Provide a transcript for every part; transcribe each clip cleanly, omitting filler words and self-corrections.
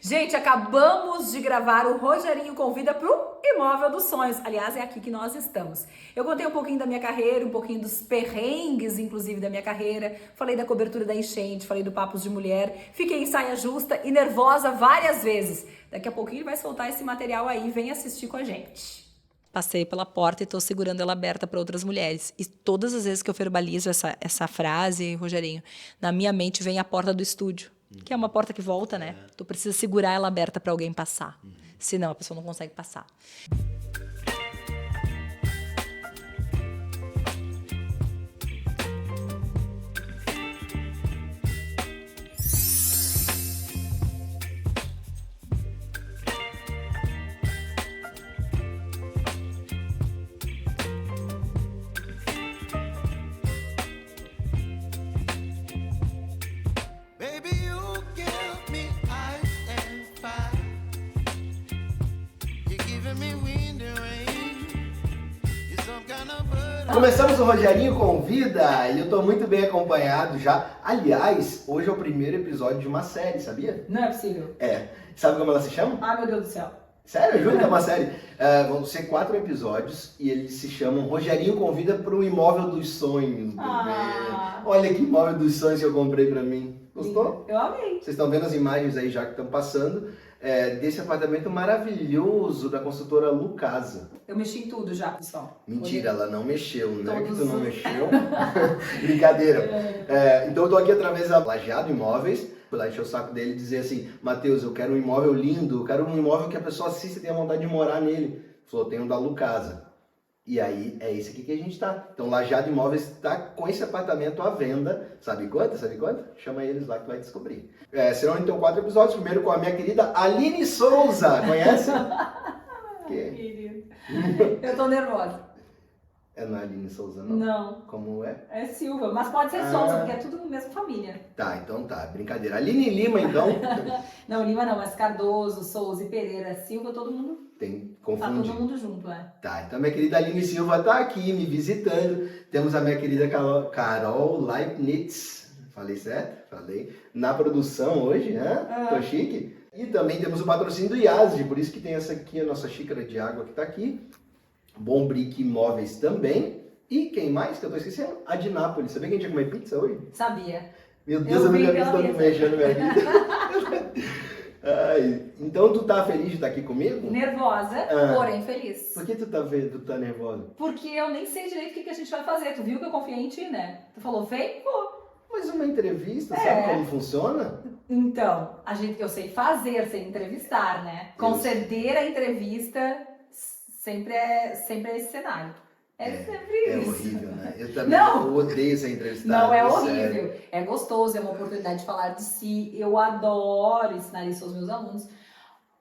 Gente, acabamos de gravar o Rogerinho Convida pro Imóvel dos Sonhos. Aliás, é aqui que nós estamos. Eu contei um pouquinho da minha carreira, um pouquinho dos perrengues, inclusive, da minha carreira. Falei da cobertura da enchente, falei do Papos de Mulher. Fiquei em saia justa e nervosa várias vezes. Daqui a pouquinho ele vai soltar esse material aí. Vem assistir com a gente. Passei pela porta e estou segurando ela aberta para outras mulheres. E todas as vezes que eu verbalizo essa frase, Rogerinho, na minha mente vem a porta do estúdio. Que é uma porta que volta, né? Tu precisa segurar ela aberta para alguém passar. Senão a pessoa não consegue passar. Começamos o Rogerinho Convida e eu tô muito bem acompanhado já. Aliás, hoje é o primeiro episódio de uma série, sabia? Não é possível. É. Sabe como ela se chama? Ai, meu Deus do céu. Sério, juro que é uma série. Vão ser 4 episódios e eles se chamam Rogerinho Convida pro Imóvel dos Sonhos. Olha que imóvel dos sonhos que eu comprei pra mim. Gostou? Eu amei. Vocês estão vendo as imagens aí já que estão passando desse apartamento maravilhoso da construtora Lucasa. Eu mexi em tudo já, pessoal. Mentira, ela não mexeu, né? Que tu não mexeu. Brincadeira. Então eu tô aqui através da Lajeado Imóveis. Fui lá encher o saco dele e dizer assim: Matheus, eu quero um imóvel lindo, eu quero um imóvel que a pessoa assista e tenha vontade de morar nele. Ele falou: tem um da Lucasa. E aí é esse aqui que a gente tá. Então Lajeado Imóveis está com esse apartamento à venda. Sabe quanto? Sabe quanto? Chama eles lá que tu vai descobrir. Serão então 4 episódios. Primeiro com a minha querida Aline Souza. Conhece? Querido. Eu tô nervosa. Não é Aline Souza, não? Não. Como é? É Silva, mas pode ser Souza, porque é tudo mesma família. Tá, então tá. Brincadeira. Aline Lima, então. Não, Lima não, mas Cardoso, Souza e Pereira, Silva, todo mundo. Tem, Tá confunde. todo mundo junto, é. Tá, então minha querida Aline Silva tá aqui me visitando. Temos a minha querida Carol Leibniz. Falei certo? Falei. Na produção hoje, né? Tô chique. E também temos o patrocínio do IASD, por isso que tem essa aqui, a nossa xícara de água que tá aqui. Bom Brick Imóveis também. E quem mais que eu tô esquecendo? A de Nápoles. Sabia que a gente ia comer pizza hoje? Sabia. Meu Deus, eu nunca vi isso todo mexendo minha vida. Então tu tá feliz de estar aqui comigo? Nervosa, porém feliz. Por que tu tá nervosa? Porque eu nem sei direito o que a gente vai fazer. Tu viu que eu confiei em ti, né? Tu falou, vem, pô. Mas uma entrevista, sabe como funciona? Então, eu sei fazer, sei entrevistar, né? Conceder a entrevista sempre é esse cenário. Sempre É isso. horrível, né? Eu também eu odeio ser entrevistado. Não, é horrível. Sério. É gostoso, é uma oportunidade de falar de si. Eu adoro ensinar isso aos meus alunos.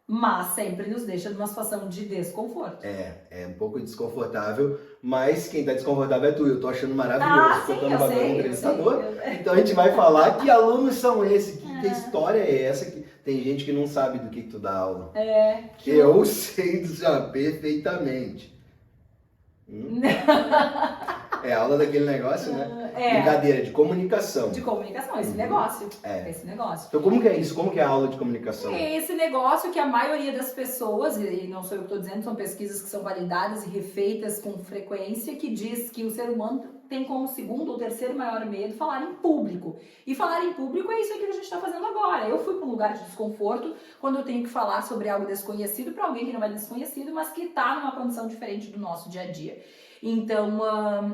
Mas sempre nos deixa numa situação de desconforto. É um pouco desconfortável, mas quem tá desconfortável é tu. Eu tô achando maravilhoso. Sim, eu sei, entrevistador. Então a gente vai falar que alunos são esses, que história é essa, que tem gente que não sabe do que tu dá aula. Eu sei já perfeitamente. É aula daquele negócio, né? Brincadeira, de comunicação. De comunicação, esse negócio. Esse negócio. Então como que é isso? Como que é a aula de comunicação? É esse negócio que a maioria das pessoas, e não sou eu que estou dizendo, são pesquisas que são validadas e refeitas com frequência, que diz que o ser humano tem como segundo ou terceiro maior medo falar em público. E falar em público é isso aqui que a gente está fazendo agora. Eu fui para um lugar de desconforto quando eu tenho que falar sobre algo desconhecido para alguém que não é desconhecido, mas que está numa condição diferente do nosso dia a dia. Então,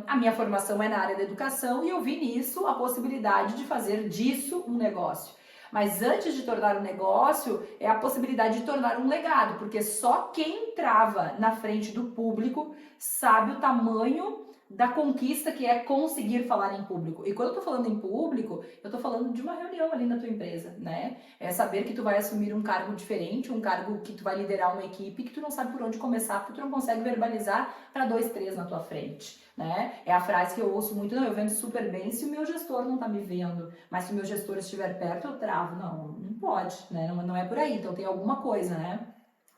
a minha formação é na área da educação e eu vi nisso a possibilidade de fazer disso um negócio. Mas antes de tornar um negócio, é a possibilidade de tornar um legado, porque só quem trava na frente do público sabe o tamanho da conquista que é conseguir falar em público. E quando eu tô falando em público, eu tô falando de uma reunião ali na tua empresa, né? É saber que tu vai assumir um cargo diferente, um cargo que tu vai liderar uma equipe que tu não sabe por onde começar, porque tu não consegue verbalizar para 2, 3 na tua frente, né? É a frase que eu ouço muito: não, eu vendo super bem se o meu gestor não tá me vendo, mas se o meu gestor estiver perto, eu travo. Não pode, né? Não é por aí, então tem alguma coisa, né?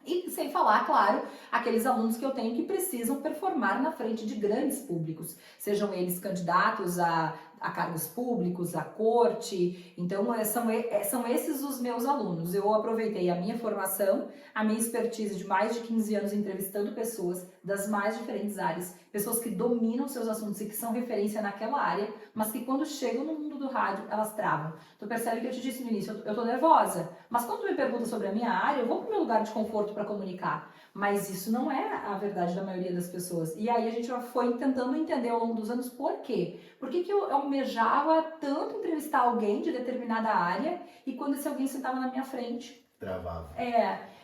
E sem falar, claro, aqueles alunos que eu tenho que precisam performar na frente de grandes públicos, sejam eles candidatos a a cargos públicos, a corte. Então, são esses os meus alunos. Eu aproveitei a minha formação, a minha expertise de mais de 15 anos entrevistando pessoas das mais diferentes áreas, pessoas que dominam seus assuntos e que são referência naquela área, mas que quando chegam no mundo do rádio, elas travam. Tu percebe que eu te disse no início, eu tô nervosa, mas quando tu me pergunta sobre a minha área, eu vou pro meu lugar de conforto para comunicar. Mas isso não é a verdade da maioria das pessoas. E aí a gente foi tentando entender ao longo dos anos por quê. Por que eu almejava tanto entrevistar alguém de determinada área e quando esse alguém sentava na minha frente? Travava.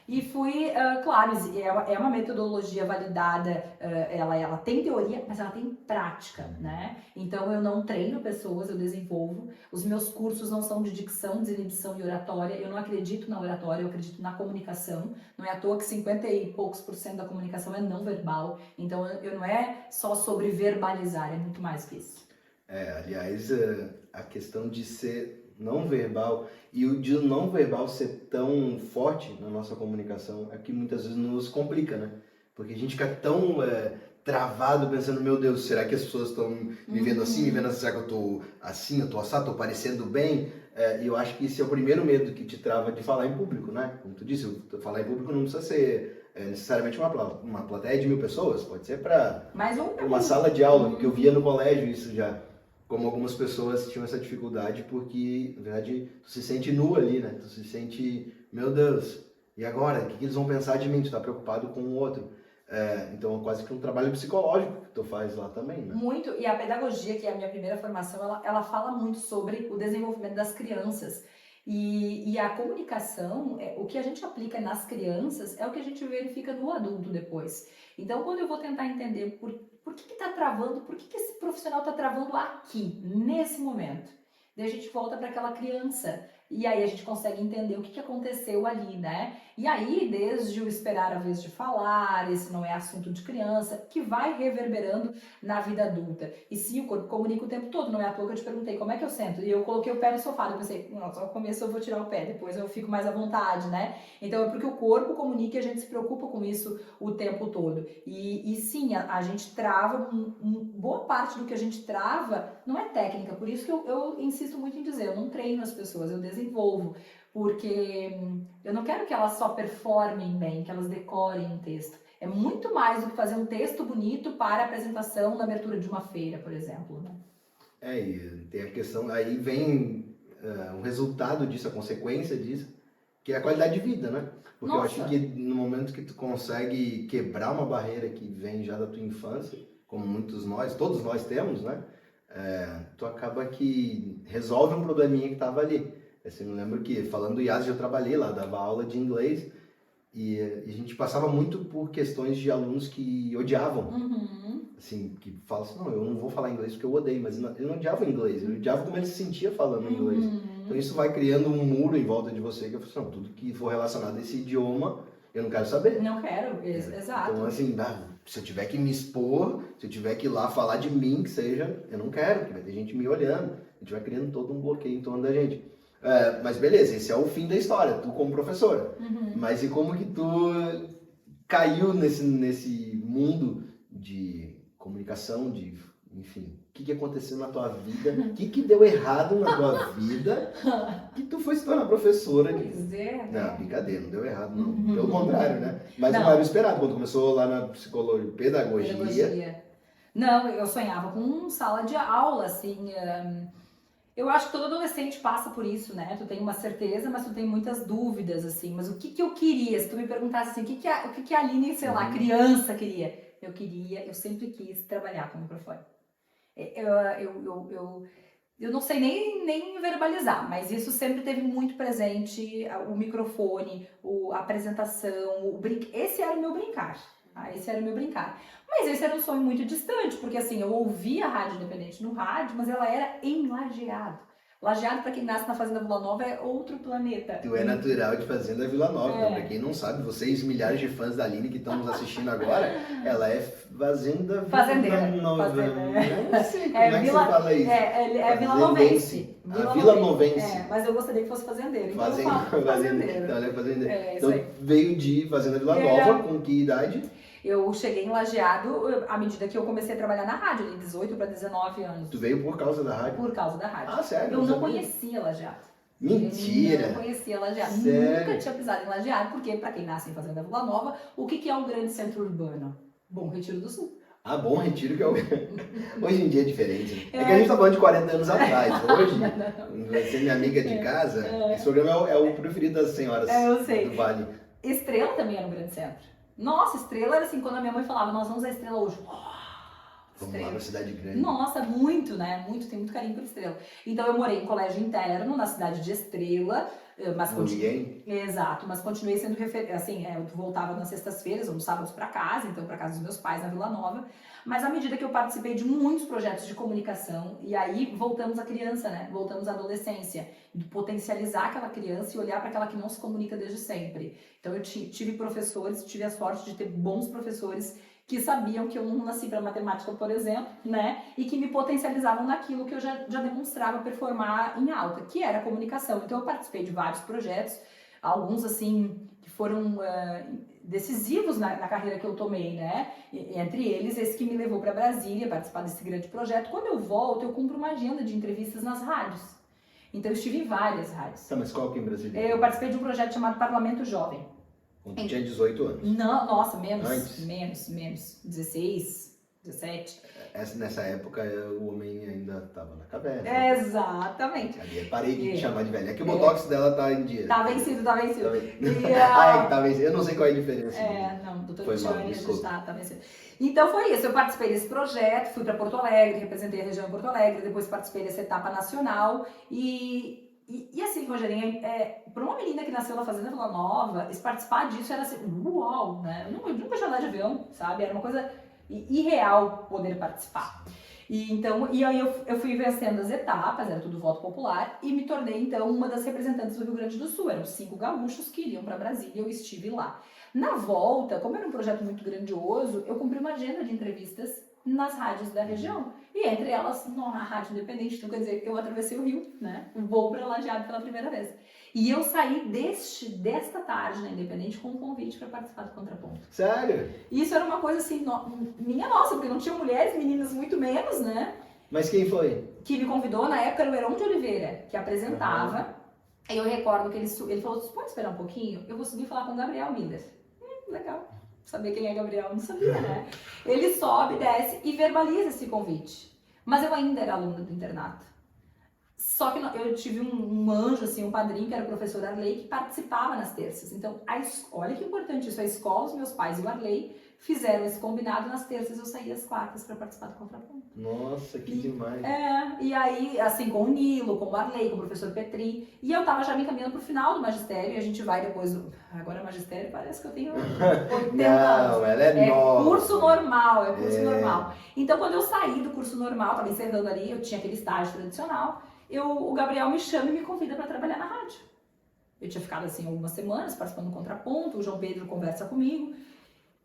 E fui, claro, é uma metodologia validada, ela tem teoria, mas ela tem prática, né? Então eu não treino pessoas, eu desenvolvo. Os meus cursos não são de dicção, desinibição e oratória. Eu não acredito na oratória, eu acredito na comunicação. Não é à toa que 50 e poucos % da comunicação é não verbal. Então eu não é só sobre verbalizar, é muito mais que isso. Aliás, a questão de ser não verbal e o de não verbal ser tão forte na nossa comunicação é que muitas vezes nos complica, né? Porque a gente fica tão travado pensando, meu Deus, será que as pessoas estão me vendo assim, me vendo assim, será que eu tô assim, eu tô assado, tô parecendo bem? E eu acho que esse é o primeiro medo que te trava de falar em público, né? Como tu disse, falar em público não precisa ser necessariamente uma plateia de 1000 pessoas, pode ser para uma sala de aula, porque eu via no colégio isso já. Como algumas pessoas tinham essa dificuldade porque, na verdade, tu se sente nu ali, né? Tu se sente, meu Deus, e agora? O que eles vão pensar de mim? Tu tá preocupado com o outro. Então, quase que um trabalho psicológico que tu faz lá também, né? Muito, e a pedagogia, que é a minha primeira formação, ela fala muito sobre o desenvolvimento das crianças. E a comunicação, o que a gente aplica nas crianças é o que a gente verifica no adulto depois. Então, quando eu vou tentar entender por que está travando, por que esse profissional está travando aqui, nesse momento, daí a gente volta para aquela criança. E aí a gente consegue entender o que aconteceu ali, né? E aí, desde o esperar a vez de falar, esse não é assunto de criança, que vai reverberando na vida adulta. E sim, o corpo comunica o tempo todo, não é à toa que eu te perguntei como é que eu sento. E eu coloquei o pé no sofá, eu pensei, não, só no começo eu vou tirar o pé, depois eu fico mais à vontade, né? Então é porque o corpo comunica e a gente se preocupa com isso o tempo todo. E sim, a gente trava, boa parte do que a gente trava não é técnica, por isso que eu insisto muito em dizer, eu não treino as pessoas, eu desenvolvo, porque eu não quero que elas só performem bem, que elas decorem um texto. É muito mais do que fazer um texto bonito para a apresentação na abertura de uma feira, por exemplo, né? E tem a questão, aí vem o resultado disso, a consequência disso, que é a qualidade de vida, né? Porque eu acho que no momento que tu consegue quebrar uma barreira que vem já da tua infância, como todos nós temos, né? Tu acaba que resolve um probleminha que estava ali. Eu me lembro que, falando do IAS, eu trabalhei lá, dava aula de inglês e a gente passava muito por questões de alunos que odiavam. Assim, que falam assim, não, eu não vou falar inglês porque eu odeio, mas eu não odiava inglês, eu odiava como ele se sentia falando inglês. Então isso vai criando um muro em volta de você, que eu falo assim, não, tudo que for relacionado a esse idioma, eu não quero saber. Não quero, exato. Então assim, se eu tiver que me expor, se eu tiver que ir lá falar de mim, que seja, eu não quero, porque vai ter gente me olhando, a gente vai criando todo um bloqueio em torno da gente. Mas beleza, esse é o fim da história, tu como professora. Mas e como que tu caiu nesse mundo de comunicação, enfim, o que aconteceu na tua vida, o que deu errado na tua vida, que tu foi se tornar professora. Pois é. Não, brincadeira, não deu errado não, pelo contrário, né? Mas não era o esperado, quando começou lá na psicologia, pedagogia. Não, eu sonhava com sala de aula, assim, eu acho que todo adolescente passa por isso, né? Tu tem uma certeza, mas tu tem muitas dúvidas, assim. Mas o que eu queria? Se tu me perguntasse assim, o que a Aline, sei lá, criança queria? Eu sempre quis trabalhar com microfone. Eu não sei nem verbalizar, mas isso sempre teve muito presente, o microfone, a apresentação, esse era o meu brincar. Esse era o meu brincar. Mas esse era um sonho muito distante, porque assim, eu ouvia a Rádio Independente no rádio, mas ela era em Lajeado. Lajeado, para quem nasce na Fazenda Vila Nova, é outro planeta. Tu é natural de Fazenda Vila Nova, então, pra quem não sabe, vocês, milhares de fãs da Aline que estão nos assistindo agora, ela é Fazendeira. Não sei como é que você fala isso. É Vila Novense. Vila Novense. Mas eu gostaria que fosse fazendeira. Então fazendeira. fazendeira. Então ela é fazendeira. Então veio de Fazenda Vila Nova, com que idade? Eu cheguei em Lajeado à medida que eu comecei a trabalhar na rádio, de 18 para 19 anos. Tu veio por causa da rádio? Por causa da rádio. Ah, sério? Eu não sabia. conhecia Lajeado. Mentira! Eu não conhecia Lajeado. Sério? Nunca tinha pisado em Lajeado, porque para quem nasce em Fazenda Vila Nova, o que é um grande centro urbano? Bom Retiro do Sul. Ah, Bom Retiro que é o... Hoje em dia é diferente. É que a gente tá falando de 40 anos atrás. Hoje, vai ser minha amiga de casa, esse programa é o preferido das senhoras Eu sei. do Vale. Estrela também era um grande centro. Nossa, Estrela era assim, quando a minha mãe falava, nós vamos à Estrela hoje. Vamos lá pra cidade grande. Nossa, muito, né? Muito, tem muito carinho por Estrela. Então eu morei em colégio interno, na cidade de Estrela, mas continuei. Exato, mas continuei sendo assim, eu voltava nas sextas-feiras ou nos sábados para casa, então para casa dos meus pais na Vila Nova. Mas à medida que eu participei de muitos projetos de comunicação, e aí voltamos à criança, né? Voltamos à adolescência, de potencializar aquela criança e olhar para aquela que não se comunica desde sempre. Então eu tive professores, tive a sorte de ter bons professores que sabiam que eu não nasci para matemática, por exemplo, né? E que me potencializavam naquilo que eu já demonstrava performar em alta, que era a comunicação. Então eu participei de vários projetos, alguns assim que foram decisivos na carreira que eu tomei, né? Entre eles, esse que me levou para Brasília, participar desse grande projeto. Quando eu volto, eu cumpro uma agenda de entrevistas nas rádios. Então eu estive em várias rádios. Tá, mas qual que é em Brasília? Eu participei de um projeto chamado Parlamento Jovem. Quando tu tinha 18 anos. Não, nossa, menos. Antes? Menos. 16, 17. Nessa época o homem ainda estava na caverna. Exatamente. Ali, parei de te chamar de velha. É que o botox dela tá em dia. Tá vencido. Ah, é que tá vencido. Eu não sei qual é a diferença. Não, doutor Foi mal, Tiane, desculpa. tá vencido. Então foi isso, eu participei desse projeto, fui para Porto Alegre, representei a região de Porto Alegre, depois participei dessa etapa nacional e assim, Rogerinha, para uma menina que nasceu na Fazenda Vila Nova, participar disso era assim, uau, né? Eu nunca tinha andado de avião, sabe? Era uma coisa irreal poder participar. E aí eu fui vencendo as etapas, era tudo voto popular, e me tornei então uma das representantes do Rio Grande do Sul. Eram 5 gaúchos que iriam para Brasília e eu estive lá. Na volta, como era um projeto muito grandioso, eu cumpri uma agenda de entrevistas nas rádios da região. E entre elas, na Rádio Independente, então quer dizer, eu atravessei o Rio, né? Vou para Lajeado pela primeira vez. E eu saí desta tarde na Independente com um convite para participar do Contraponto. Sério? E isso era uma coisa assim, minha nossa, porque não tinha mulheres, meninas muito menos, né? Mas quem foi? Que me convidou, na época era o Heron de Oliveira, que apresentava. Aí eu recordo que ele falou, você pode esperar um pouquinho? Eu vou subir e falar com o Gabriel Miller. Legal. Saber quem é Gabriel, não sabia, né? Ele sobe, desce e verbaliza esse convite. Mas eu ainda era aluna do internato. Só que eu tive um anjo, assim, um padrinho, que era o professor Arley, que participava nas terças. Então, olha que importante isso, a escola, os meus pais e o Arley fizeram esse combinado, nas terças eu saía às quartas para participar do Contraponto. Nossa, que demais. E aí, assim, com o Nilo, com o Arley, com o professor Petri, e eu tava já me encaminhando pro final do magistério, e a gente vai depois, agora magistério parece que eu tenho 80 anos. Não, ela é nova. Curso normal, curso normal. Então, quando eu saí do curso normal, tava encerrando ali, eu tinha aquele estágio tradicional, o Gabriel me chama e me convida para trabalhar na rádio. Eu tinha ficado assim algumas semanas participando do Contraponto, o João Pedro conversa comigo,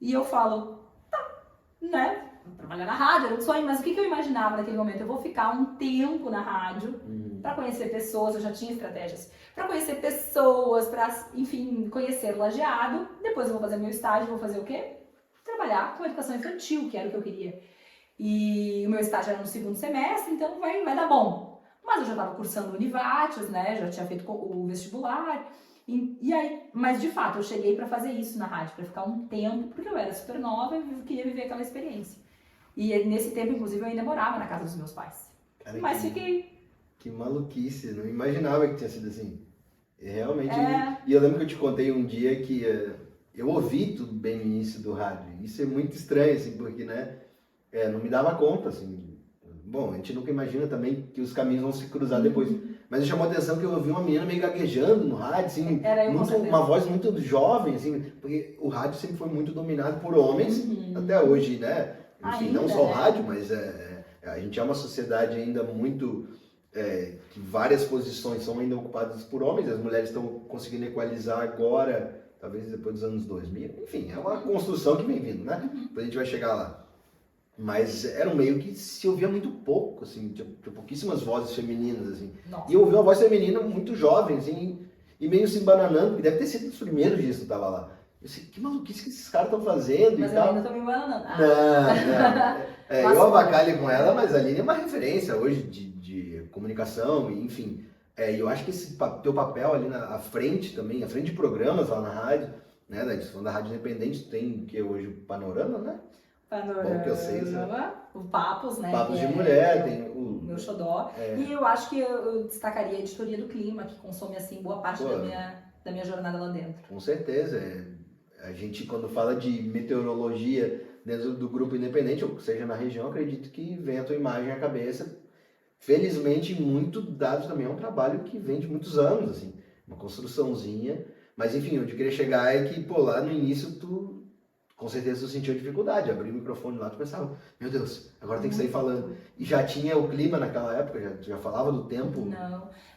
e eu falo, tá, né? Vou trabalhar na rádio, era um sonho, mas o que eu imaginava naquele momento? Eu vou ficar um tempo na rádio para conhecer pessoas, eu já tinha estratégias, para conhecer pessoas, para, enfim, conhecer o Lajeado. Depois eu vou fazer meu estágio, vou fazer o quê? Trabalhar com educação infantil, que era o que eu queria. E o meu estágio era no segundo semestre, então vai dar bom. Mas eu já estava cursando Univates, né? Já tinha feito o vestibular. E aí, mas de fato, eu cheguei para fazer isso na rádio, para ficar um tempo, porque eu era super nova e queria viver aquela experiência. E nesse tempo, inclusive, eu ainda morava na casa dos meus pais. Cara, mas fiquei... Que maluquice, não imaginava que tinha sido assim. Realmente... E eu lembro que eu te contei um dia que eu ouvi tudo bem no início do rádio. Isso é muito estranho, assim, porque, né? Não me dava conta, assim. Bom, a gente nunca imagina também que os caminhos vão se cruzar depois. Mas me chamou a atenção que eu ouvi uma menina meio gaguejando no rádio, assim, uma voz muito jovem, assim, porque o rádio sempre foi muito dominado por homens, até hoje, né? Enfim, ainda, não só o rádio, mas a gente é uma sociedade ainda muito... que várias posições são ainda ocupadas por homens, as mulheres estão conseguindo equalizar agora, talvez depois dos anos 2000, enfim, é uma construção que vem vindo, né? Depois a gente vai chegar lá. Mas era um meio que se ouvia muito pouco, assim, tinha pouquíssimas vozes femininas, assim. Nossa. E eu ouvi uma voz feminina muito jovem, assim, e meio se embananando, porque deve ter sido os primeiros dias que eu tava lá. Eu disse, que maluquice que esses caras estão fazendo Mas e eu tal. ainda tô me enganando. Não. Eu avacalho com ela, mas a Aline é uma referência hoje de comunicação, e, enfim. E eu acho que esse teu papel ali à frente também, à frente de programas lá na rádio, né, da edição da Rádio Independente, tem que hoje o Panorama, né? Panorama, Bom que eu sei, o Papos, né? Papos de que Mulher, que tem o meu xodó. É. E eu acho que eu destacaria a Editoria do Clima, que consome assim boa parte Pô, da minha jornada lá dentro. Com certeza. A gente, quando fala de meteorologia dentro do grupo independente, ou seja na região, acredito que vem a tua imagem à cabeça. Felizmente, muito dado também é um trabalho que vem de muitos anos, assim, uma construçãozinha. Mas enfim, onde eu queria chegar é que, pô, lá no início com certeza tu sentiu dificuldade, abrir o microfone lá, tu pensava, meu Deus, agora tem que sair falando. E já tinha o clima naquela época, já falava do tempo?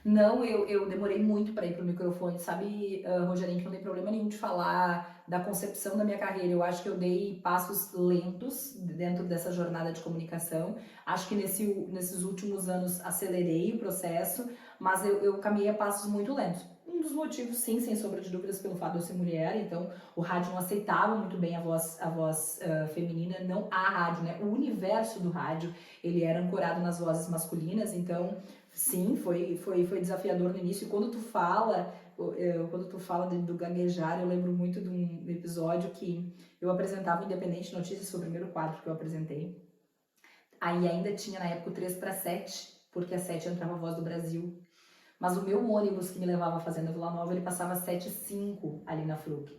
Não, eu demorei muito para ir pro microfone, sabe, Rogerinho, que não tem problema nenhum de falar da concepção da minha carreira. Eu acho que eu dei passos lentos dentro dessa jornada de comunicação. Acho que nesses últimos anos acelerei o processo, mas eu caminhei a passos muito lentos. Um dos motivos, sim, sem sombra de dúvidas, pelo fato de eu ser mulher, então o rádio não aceitava muito bem a voz feminina, não a rádio, né? O universo do rádio, ele era ancorado nas vozes masculinas, então, sim, foi desafiador no início. E quando tu fala do gaguejar, eu lembro muito de um episódio que eu apresentava o Independente Notícias, foi o primeiro quadro que eu apresentei. Aí ainda tinha na época o 3/7, porque a 7 entrava a Voz do Brasil. Mas o meu ônibus que me levava à Fazenda Vila Nova, ele passava 7h05 ali na Fruc.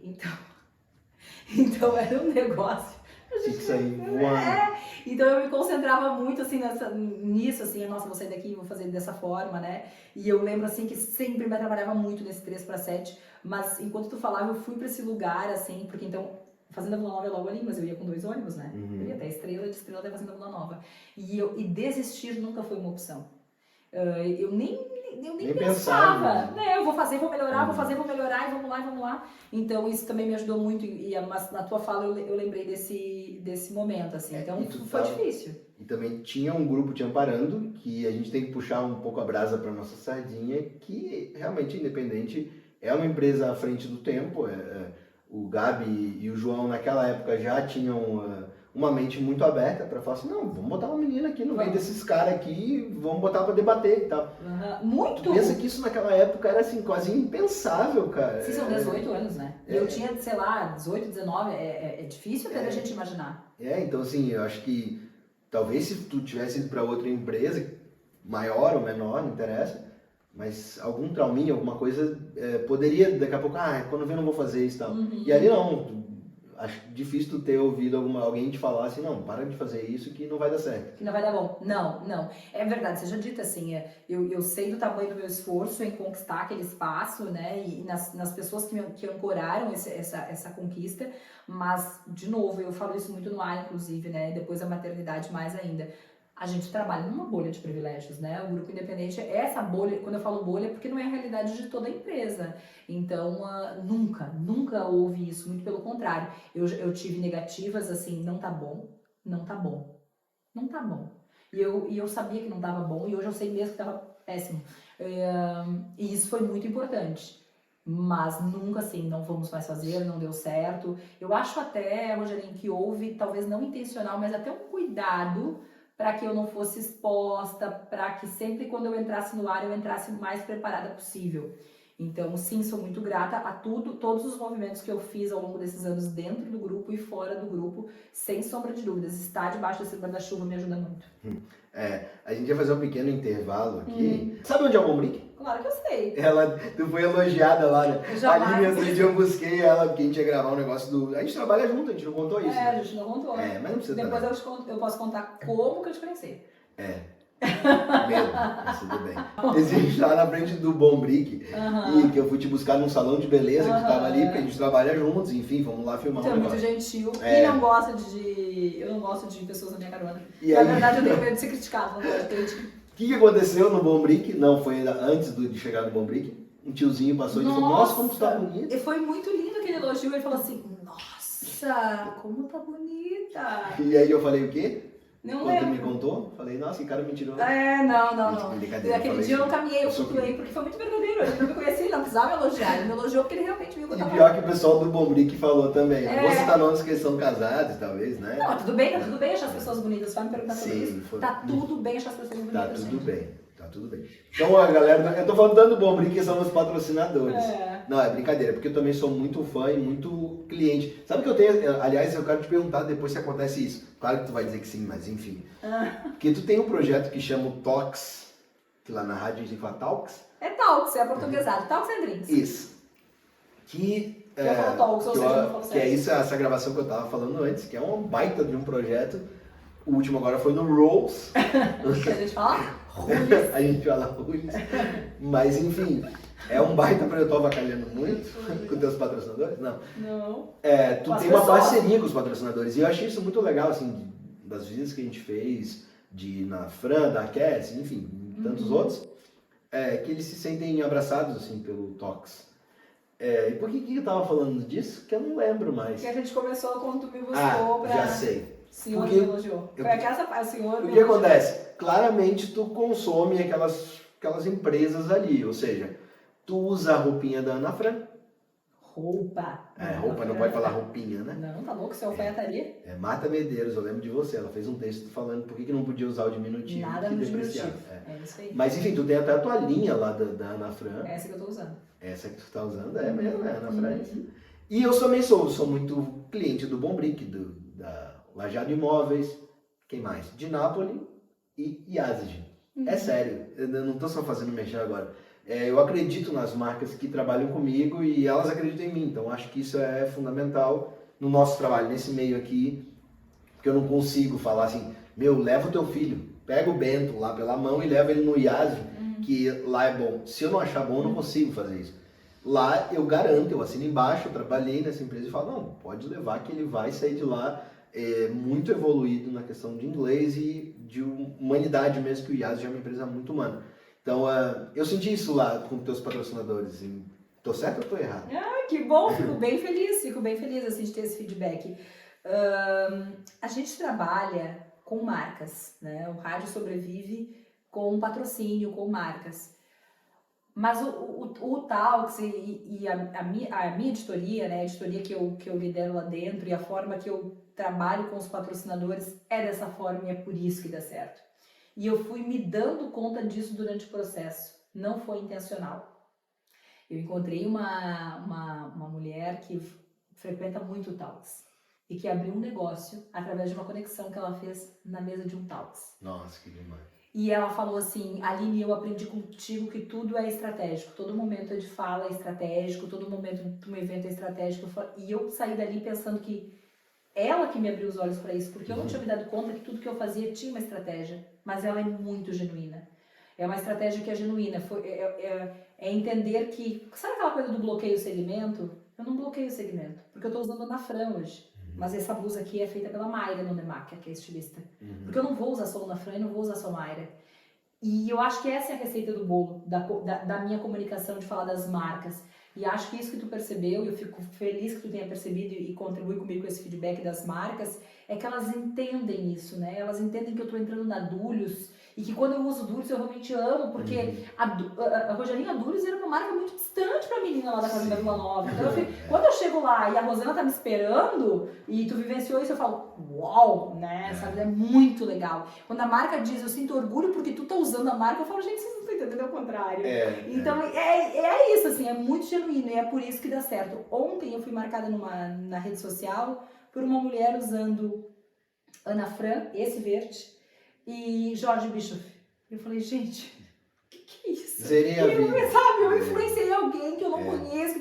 Então era um negócio. Tinha que sair voando. Então eu me concentrava muito assim nisso, assim, nossa, vou sair daqui, vou fazer dessa forma, né? E eu lembro assim que sempre me atrapalhava muito nesse 3/7, mas enquanto tu falava, eu fui pra esse lugar, assim, porque então Fazenda Vila Nova é logo ali, mas eu ia com 2 ônibus, né? Uhum. Eu ia até Estrela, de Estrela até Fazenda Vila Nova. E desistir nunca foi uma opção. Eu nem pensava, né? Eu vou fazer, vou melhorar, vou fazer, vou melhorar, e vamos lá. Então isso também me ajudou muito, mas na tua fala eu lembrei desse momento, assim, então foi difícil. E também tinha um grupo te amparando, que a gente tem que puxar um pouco a brasa para nossa sardinha, que realmente Independente é uma empresa à frente do tempo. O Gabi e o João naquela época já tinham uma mente muito aberta para falar assim, não, vamos botar uma menina aqui no meio desses caras aqui, vamos botar para debater e tal. Muito! Tu pensa que isso naquela época era assim, quase impensável, cara. Sim, são 18 anos, né? Eu tinha, sei lá, 18, 19, é difícil até a gente imaginar. Então assim, eu acho que talvez se tu tivesse ido para outra empresa, maior ou menor, não interessa, mas algum trauminha, alguma coisa, poderia daqui a pouco, quando eu ver não vou fazer isso e tal. E ali não, acho difícil tu ter ouvido alguém te falar assim, não, para de fazer isso que não vai dar certo. Que não vai dar bom. Não. É verdade, seja dito assim, eu sei do tamanho do meu esforço em conquistar aquele espaço, né, e nas pessoas que ancoraram essa conquista, mas, de novo, eu falo isso muito no ar, inclusive, né, depois da maternidade mais ainda. A gente trabalha numa bolha de privilégios, né? O Grupo Independente é essa bolha, quando eu falo bolha, é porque não é a realidade de toda a empresa. Então, nunca houve isso, muito pelo contrário. Eu tive negativas assim, não tá bom. E eu sabia que não tava bom, e hoje eu sei mesmo que tava péssimo. E isso foi muito importante. Mas nunca assim, não vamos mais fazer, não deu certo. Eu acho até, Rogerinho, que houve, talvez não intencional, mas até um cuidado para que eu não fosse exposta, para que sempre quando eu entrasse no ar, eu entrasse o mais preparada possível. Então, sim, sou muito grata a todos os movimentos que eu fiz ao longo desses anos dentro do grupo e fora do grupo, sem sombra de dúvidas. Estar debaixo desse guarda-chuva me ajuda muito. A gente vai fazer um pequeno intervalo aqui. Sabe onde é o Bombrick? Claro que eu sei. Tu foi elogiada lá, né? Jamais. Ali, outro dia eu busquei ela, porque a gente ia gravar um negócio do... A gente trabalha junto, a gente não contou isso. A gente não contou. Mas não precisa Depois também. eu posso contar como que eu te conheci. Mesmo, mas tudo bem. A gente tava na frente do Bombrick, e que eu fui te buscar num salão de beleza que tu tava ali, porque a gente trabalha juntos, enfim, vamos lá filmar um negócio. Tu é muito gentil e não gosta eu não gosto de pessoas na minha carona. Na verdade, eu tenho medo de ser criticado, não gosto de crítica. O que aconteceu no Bombrick? Não, foi antes de chegar no Bombrick. Um tiozinho passou e falou, nossa, como tu tá bonita. E foi muito lindo aquele elogio. Ele falou assim, nossa, como tá bonita. E aí eu falei o quê? Não Quando tu lembro. me contou, falei, nossa, que cara mentiroso. Não. Brincadeira, Aquele falei dia eu não assim, caminhei, eu sou flutuei, porque foi muito verdadeiro. Ele não me conhecia, ele não precisava me elogiar. Ele me elogiou porque ele realmente viu que eu E tava... pior que o pessoal do Bombrick falou também. Não vou É. citar nomes que eles são casados, talvez, né? Não, tá tudo bem achar as pessoas bonitas. Vai me perguntar sobre isso. Tá tudo bem achar as pessoas bonitas. Tá tudo gente. bem, tá tudo bem. Então, a galera, eu tô falando tanto do Bombrick que são os patrocinadores. Não, é brincadeira, porque eu também sou muito fã e muito cliente. Sabe que eu tenho, aliás, eu quero te perguntar depois se acontece isso. Claro que tu vai dizer que sim, mas enfim. Porque tu tem um projeto que chama o Talks, que lá na rádio a gente fala Talks. É Talks, é aportuguesado. Talks and Drinks. Isso. Que Eu falo Talks, ou seja, eu não falo que certo. é isso, essa gravação que eu tava falando antes, que é uma baita de um projeto. O último agora foi no Rolls. Que a gente fala? A gente fala Rules. Mas enfim, é um baita projeto. Eu tô avacalhando muito com teus patrocinadores? Não. Não. Tu Com as tem uma pessoas. parceria com os patrocinadores. E eu achei isso muito legal, assim, das visitas que a gente fez, de ir na Fran, da Cass, enfim, tantos outros, que eles se sentem abraçados, assim, pelo Talks. E por que eu tava falando disso? Que eu não lembro mais. Que a gente começou quando tu me buscou pra... Já sei. O senhor Porque me elogiou. Foi a casa, o senhor O me que elogiou. acontece? Claramente tu consome aquelas empresas ali, ou seja, tu usa a roupinha da Ana Fran. Roupa. Roupa, não pode falar roupinha, né? Não, tá louco? Isso é alfaiataria? Marta Medeiros, eu lembro de você, ela fez um texto falando por que não podia usar o diminutivo. Nada que no depreciava. diminutivo. É isso aí. Mas enfim, tu tem até a tua linha lá da Ana Fran. Essa que eu tô usando. Essa que tu tá usando é mesmo, né, Ana Fran? E eu também sou muito cliente do Bombrick, da Lajado Imóveis, quem mais? De Nápoles e Yazid. É sério, eu não tô só fazendo mexer agora. Eu acredito nas marcas que trabalham comigo e elas acreditam em mim, então acho que isso é fundamental no nosso trabalho, nesse meio aqui, porque eu não consigo falar assim, leva o teu filho, pega o Bento lá pela mão e leva ele no Yazid, que lá é bom. Se eu não achar bom, eu não consigo fazer isso. Lá eu garanto, eu assino embaixo, eu trabalhei nessa empresa e falo, não, pode levar que ele vai sair de lá muito evoluído na questão de inglês e de humanidade mesmo, que o IAS já é uma empresa muito humana. Então, eu senti isso lá com teus patrocinadores. Tô certo ou tô errado? Que bom, fico bem feliz assim, de ter esse feedback. A gente trabalha com marcas, né? O rádio sobrevive com patrocínio, com marcas. Mas o Talks e a minha editoria, né, a editoria que eu lidero lá dentro e a forma que eu trabalho com os patrocinadores é dessa forma e é por isso que dá certo. E eu fui me dando conta disso durante o processo, não foi intencional. Eu encontrei uma mulher que frequenta muito o Talks e que abriu um negócio através de uma conexão que ela fez na mesa de um Talks. Nossa, que demais. E ela falou assim, Aline, eu aprendi contigo que tudo é estratégico, todo momento de fala é estratégico, todo momento de um evento é estratégico. E eu saí dali pensando que ela que me abriu os olhos para isso, porque eu não tinha me dado conta que tudo que eu fazia tinha uma estratégia, mas ela é muito genuína. É uma estratégia que é genuína, é entender que, sabe aquela coisa do bloqueio segmento? Eu não bloqueio o segmento, porque eu estou usando a Ana Fran hoje. Mas essa blusa aqui é feita pela Mayra no Nemac, que é estilista. Porque eu não vou usar só a Ana Fran e não vou usar só a Mayra. E eu acho que essa é a receita do bolo, da minha comunicação, de falar das marcas. E acho que isso que tu percebeu, e eu fico feliz que tu tenha percebido e contribui comigo com esse feedback das marcas, é que elas entendem isso, né? Elas entendem que eu tô entrando na Dulhos e que quando eu uso Dulhos eu realmente amo, porque a Rogerinha Dulhos era uma marca muito distante pra menina lá da Casa da Vila Nova. Então, quando eu chego lá e a Rosana tá me esperando e tu vivenciou isso, eu falo, uau, né? Sabe? É muito legal. Quando a marca diz, eu sinto orgulho porque tu tá usando a marca, eu falo, gente, vocês não estão entendendo, é o contrário. Então, é isso, assim, é muito genuíno e é por isso que dá certo. Ontem eu fui marcada na rede social por uma mulher usando Ana Fran, esse verde, e Jorge Bischoff. Eu falei, gente, o que é isso? Zerei a vida. Sabe, eu influenciei alguém que eu não conheço.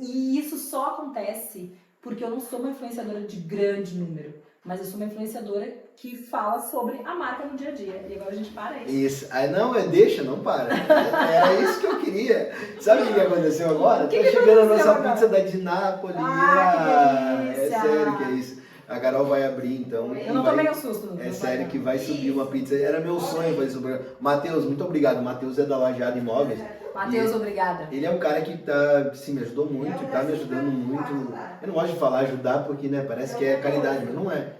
E isso só acontece porque eu não sou uma influenciadora de grande número, mas eu sou uma influenciadora que fala sobre a marca no dia a dia. E agora a gente para isso. Isso. Não, deixa, não para. Era isso que eu queria. Sabe o que aconteceu agora? Tá chegando a nossa pizza da Dinápolis. Que delícia! É sério que é isso. A Carol vai abrir, então. Eu não tomei o susto. É sério que vai subir uma pizza. Era meu sonho fazer isso. Matheus, muito obrigado. Matheus é da Lajado Imóveis. Matheus, obrigada. Ele é um cara que me ajudou muito, tá me ajudando muito. Eu não gosto de falar ajudar porque, né, parece que é caridade, mas não é.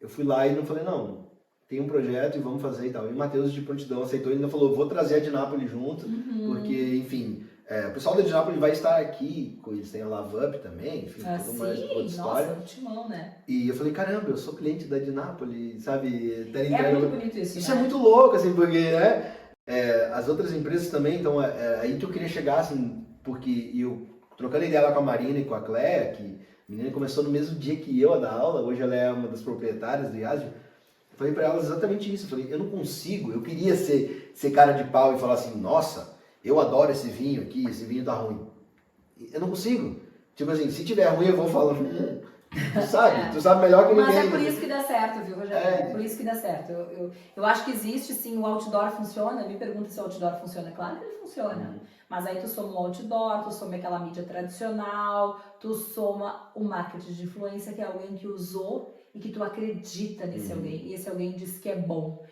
eu fui lá e não falei, não, tem um projeto e vamos fazer e tal. E o Matheus de prontidão aceitou e ainda falou, vou trazer a Dinápolis junto, porque, enfim, o pessoal da Dinápolis vai estar aqui, eles têm a LoveUp também, enfim, tudo mais, outra história. Nossa, timão, né? E eu falei, caramba, eu sou cliente da Dinápolis, sabe? É muito bonito isso, Isso né? é muito louco, assim, porque, né, as outras empresas também, então, aí que eu queria chegar, assim, porque eu, trocando ideia lá com a Marina e com a Cléia, que a menina começou no mesmo dia que eu a dar aula, hoje ela é uma das proprietárias do IASG, eu falei pra elas exatamente isso, eu falei, eu não consigo, eu queria ser cara de pau e falar assim, nossa, eu adoro esse vinho aqui, esse vinho tá ruim. Eu não consigo. Tipo assim, se tiver ruim eu vou falar, tu sabe melhor que ninguém. Mas é por isso que dá certo, viu, Rogério? É por isso que dá certo. Eu acho que existe sim, o outdoor funciona, me pergunta se o outdoor funciona, claro que ele funciona. Mas aí tu soma o outdoor, tu soma aquela mídia tradicional, tu soma o marketing de influência, que é alguém que usou e que tu acredita nesse alguém, e esse alguém diz que é bom.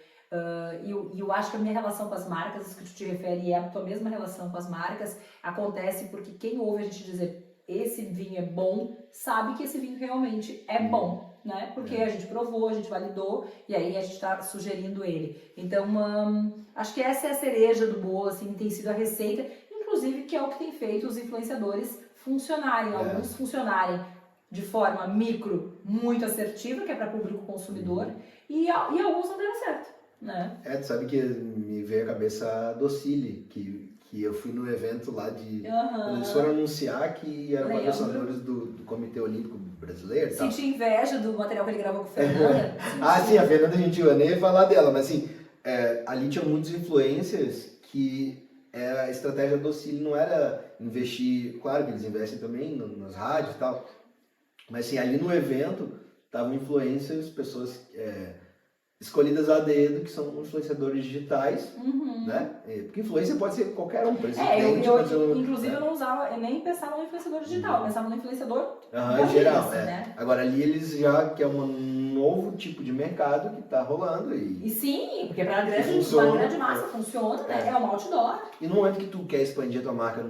E eu acho que a minha relação com as marcas, isso que tu te refere, é a tua mesma relação com as marcas, acontece porque quem ouve a gente dizer esse vinho é bom, sabe que esse vinho realmente é bom, né? Porque a gente provou, a gente validou e aí a gente está sugerindo ele. Então, acho que essa é a cereja do bolo, assim, tem sido a receita, inclusive que é o que tem feito os influenciadores funcionarem, alguns funcionarem de forma micro, muito assertiva, que é para público consumidor, e alguns não deram certo, né? Tu sabe que me veio à cabeça a Docile, que eu fui no evento lá de... Quando eles foram anunciar que eram patrocinadores do Comitê Olímpico Brasileiro. Senti inveja do material que ele gravou com a Fernanda. Sim, a Fernanda Gentil, eu nem ia falar dela, mas assim, ali tinha muitos influencers que a estratégia do Docile não era investir, claro que eles investem também nas rádios e tal, mas assim, ali no evento estavam influencers, pessoas escolhidas a dedo, que são influenciadores digitais, né? Porque influencer pode ser qualquer um, presidente. Inclusive eu não usava, eu nem pensava no influenciador digital, eu pensava no influenciador geral, assim, né? Agora ali eles já, que é um novo tipo de mercado que tá rolando e sim, porque para uma grande massa funciona, né? É um outdoor. E no momento que tu quer expandir a tua marca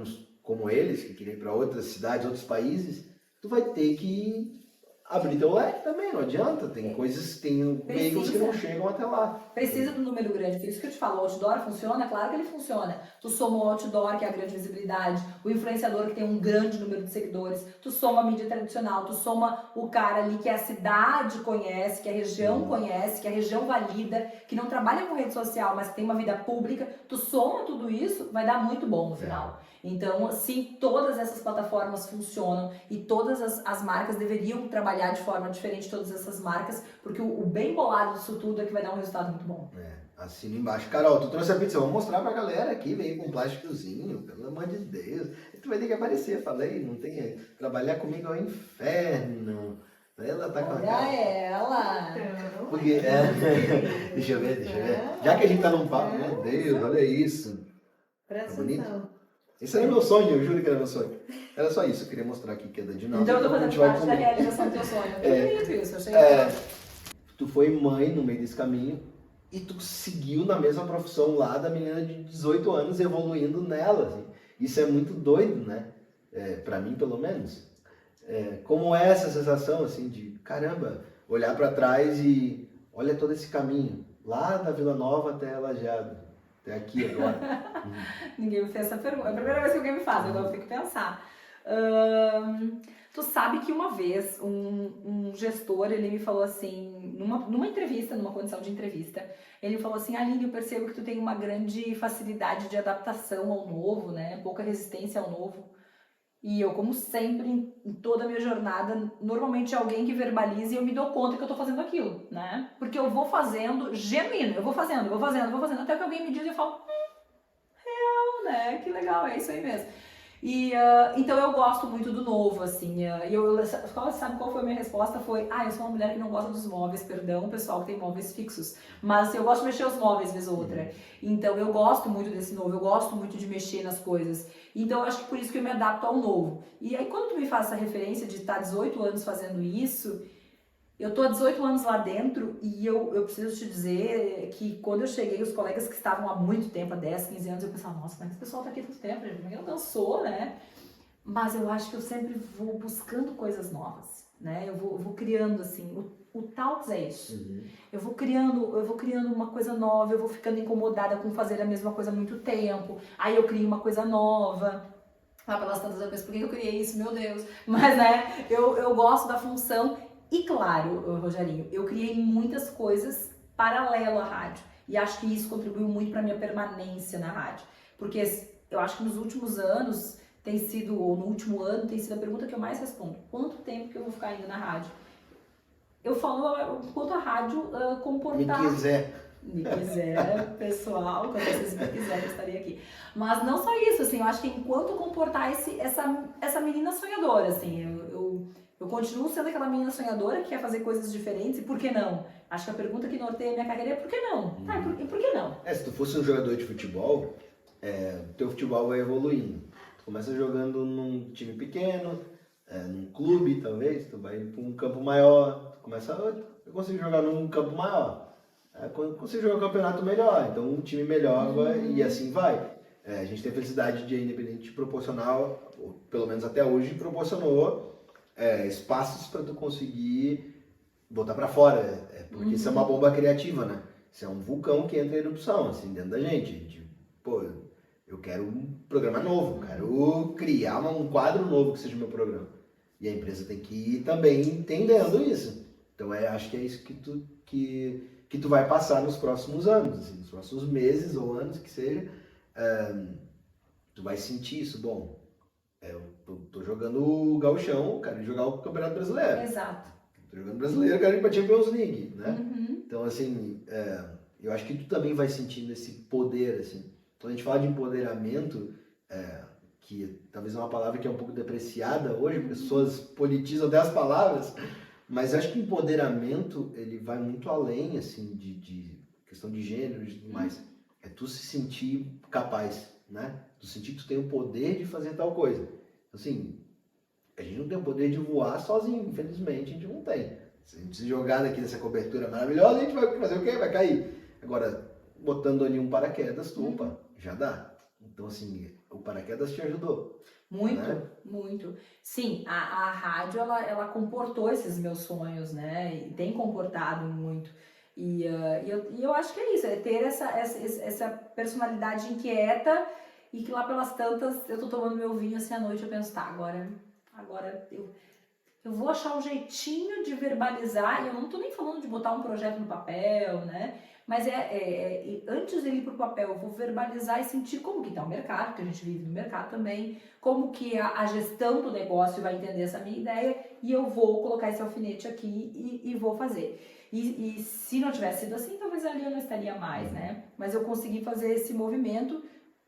como eles, que querem ir para outras cidades, outros países, tu vai ter que abrir teu leque também, não adianta. Tem coisas, tem veículos que não chegam até lá. Precisa do número grande, por isso que eu te falo, o outdoor funciona? Claro que ele funciona. Tu soma o outdoor, que é a grande visibilidade, o influenciador, que tem um grande número de seguidores, tu soma a mídia tradicional, tu soma o cara ali que a cidade conhece, que a região conhece, que a região valida, que não trabalha com rede social, mas que tem uma vida pública, tu soma tudo isso, vai dar muito bom no final. Então, sim, todas essas plataformas funcionam e todas as marcas deveriam trabalhar de forma diferente, todas essas marcas, porque o bem bolado disso tudo é que vai dar um resultado muito bom. Assina embaixo. Carol, tu trouxe a pizza, vamos mostrar pra galera aqui, veio com um plásticozinho, pelo amor de Deus. Tu vai ter que aparecer, falei, não tem... Trabalhar comigo é um inferno. Ela tá com a cara. Ela! Porque, deixa eu ver. Já que a gente tá num papo, meu Deus, olha isso. Presta bonito. atenção. Esse era meu sonho, eu juro que era meu sonho. Era só isso, eu queria mostrar aqui que é da Dinamo. Então eu tô fazendo parte da realização do teu sonho. Isso, eu achei tu foi mãe no meio desse caminho e tu seguiu na mesma profissão lá da menina de 18 anos, evoluindo nela. Assim. Isso é muito doido, né? Pra mim, pelo menos. Como é essa sensação, assim, de caramba, olhar pra trás e olha todo esse caminho, lá da Vila Nova até Lajeado. Até aqui agora. Ninguém me fez essa pergunta. É a primeira vez que alguém me faz, agora eu tenho que pensar. Tu sabe que uma vez um gestor, ele me falou assim, numa entrevista, numa condição de entrevista, ele falou assim, Aline, eu percebo que tu tem uma grande facilidade de adaptação ao novo, né? Pouca resistência ao novo. E eu, como sempre, em toda a minha jornada, normalmente é alguém que verbaliza e eu me dou conta que eu tô fazendo aquilo, né? Porque eu vou fazendo genuíno, eu vou fazendo, até que alguém me diz e eu falo, real, né? Que legal, é isso aí mesmo. E, então eu gosto muito do novo, assim, sabe qual foi a minha resposta? Foi, eu sou uma mulher que não gosta dos móveis, perdão, pessoal que tem móveis fixos, mas eu gosto de mexer os móveis, vez ou outra, então eu gosto muito desse novo, eu gosto muito de mexer nas coisas, então eu acho que por isso que eu me adapto ao novo. E aí quando tu me faz essa referência de estar 18 anos fazendo isso, eu tô há 18 anos lá dentro e eu preciso te dizer que quando eu cheguei, os colegas que estavam há muito tempo, há 10, 15 anos, eu pensava, nossa, como é que esse pessoal tá aqui tanto tempo? Como é que não cansou, né? Mas eu acho que eu sempre vou buscando coisas novas. né? Eu vou criando, assim, o Talks é isso. Uhum. Eu vou criando uma coisa nova, eu vou ficando incomodada com fazer a mesma coisa há muito tempo, aí eu crio uma coisa nova. Lá pelas tantas eu penso, por que eu criei isso, meu Deus? Mas, né, eu gosto da função. E claro, Rogerinho, eu criei muitas coisas paralelo à rádio. E acho que isso contribuiu muito para minha permanência na rádio. Porque eu acho que nos últimos anos tem sido, ou no último ano, tem sido a pergunta que eu mais respondo. Quanto tempo que eu vou ficar ainda na rádio? Eu falo quanto a rádio comportar... Me quiser, pessoal, quando vocês me quiserem, eu estaria aqui. Mas não só isso, assim, eu acho que enquanto comportar essa menina sonhadora, assim, eu continuo sendo aquela menina sonhadora que quer fazer coisas diferentes, e por que não? Acho que a pergunta que norteia a minha carreira é por que não? E por que não? Se tu fosse um jogador de futebol, teu futebol vai evoluindo. Tu começa jogando num time pequeno, num clube, talvez, tu vai para um campo maior, tu começa, eu consigo jogar num campo maior. Consigo jogar um campeonato melhor, então um time melhor vai, e assim vai. A gente tem a felicidade de a Independente proporcionar, ou pelo menos até hoje, proporcionou espaços para tu conseguir botar para fora, porque isso é uma bomba criativa, né? Isso é um vulcão que entra em erupção, assim, dentro da gente. Pô, eu quero um programa novo, quero criar um quadro novo que seja o meu programa. E a empresa tem que ir também entendendo isso. Então acho que é isso que tu vai passar nos próximos anos, assim, nos próximos meses ou anos que seja, tu vai sentir isso. Bom, eu tô jogando o Gauchão, quero jogar o Campeonato Brasileiro. Exato. Tô jogando Brasileiro, quero ir pra Champions League, né? Uhum. Então, assim, eu acho que tu também vai sentindo esse poder, assim. Quando a gente fala de empoderamento, que talvez é uma palavra que é um pouco depreciada hoje, pessoas politizam até as palavras, mas acho que empoderamento, ele vai muito além, assim, de questão de gênero e tudo mais. É tu se sentir capaz, né? Tu sentir que tu tem o poder de fazer tal coisa. Assim, a gente não tem o poder de voar sozinho, infelizmente, a gente não tem. Se a gente se jogar daqui nessa cobertura maravilhosa, a gente vai fazer o quê? Vai cair. Agora, botando ali um paraquedas, opa, já dá. Então, assim, o paraquedas te ajudou. Muito, né? muito. Sim, a rádio, ela comportou esses meus sonhos, né? E tem comportado muito. E eu acho que é isso, é ter essa personalidade inquieta e que lá pelas tantas eu tô tomando meu vinho assim à noite, eu penso, tá, agora eu vou achar um jeitinho de verbalizar, e eu não tô nem falando de botar um projeto no papel, né? Mas antes dele ir pro papel, eu vou verbalizar e sentir como que tá o mercado, que a gente vive no mercado também, como que a gestão do negócio vai entender essa minha ideia, e eu vou colocar esse alfinete aqui e vou fazer. E se não tivesse sido assim, talvez ali eu não estaria mais, né? Mas eu consegui fazer esse movimento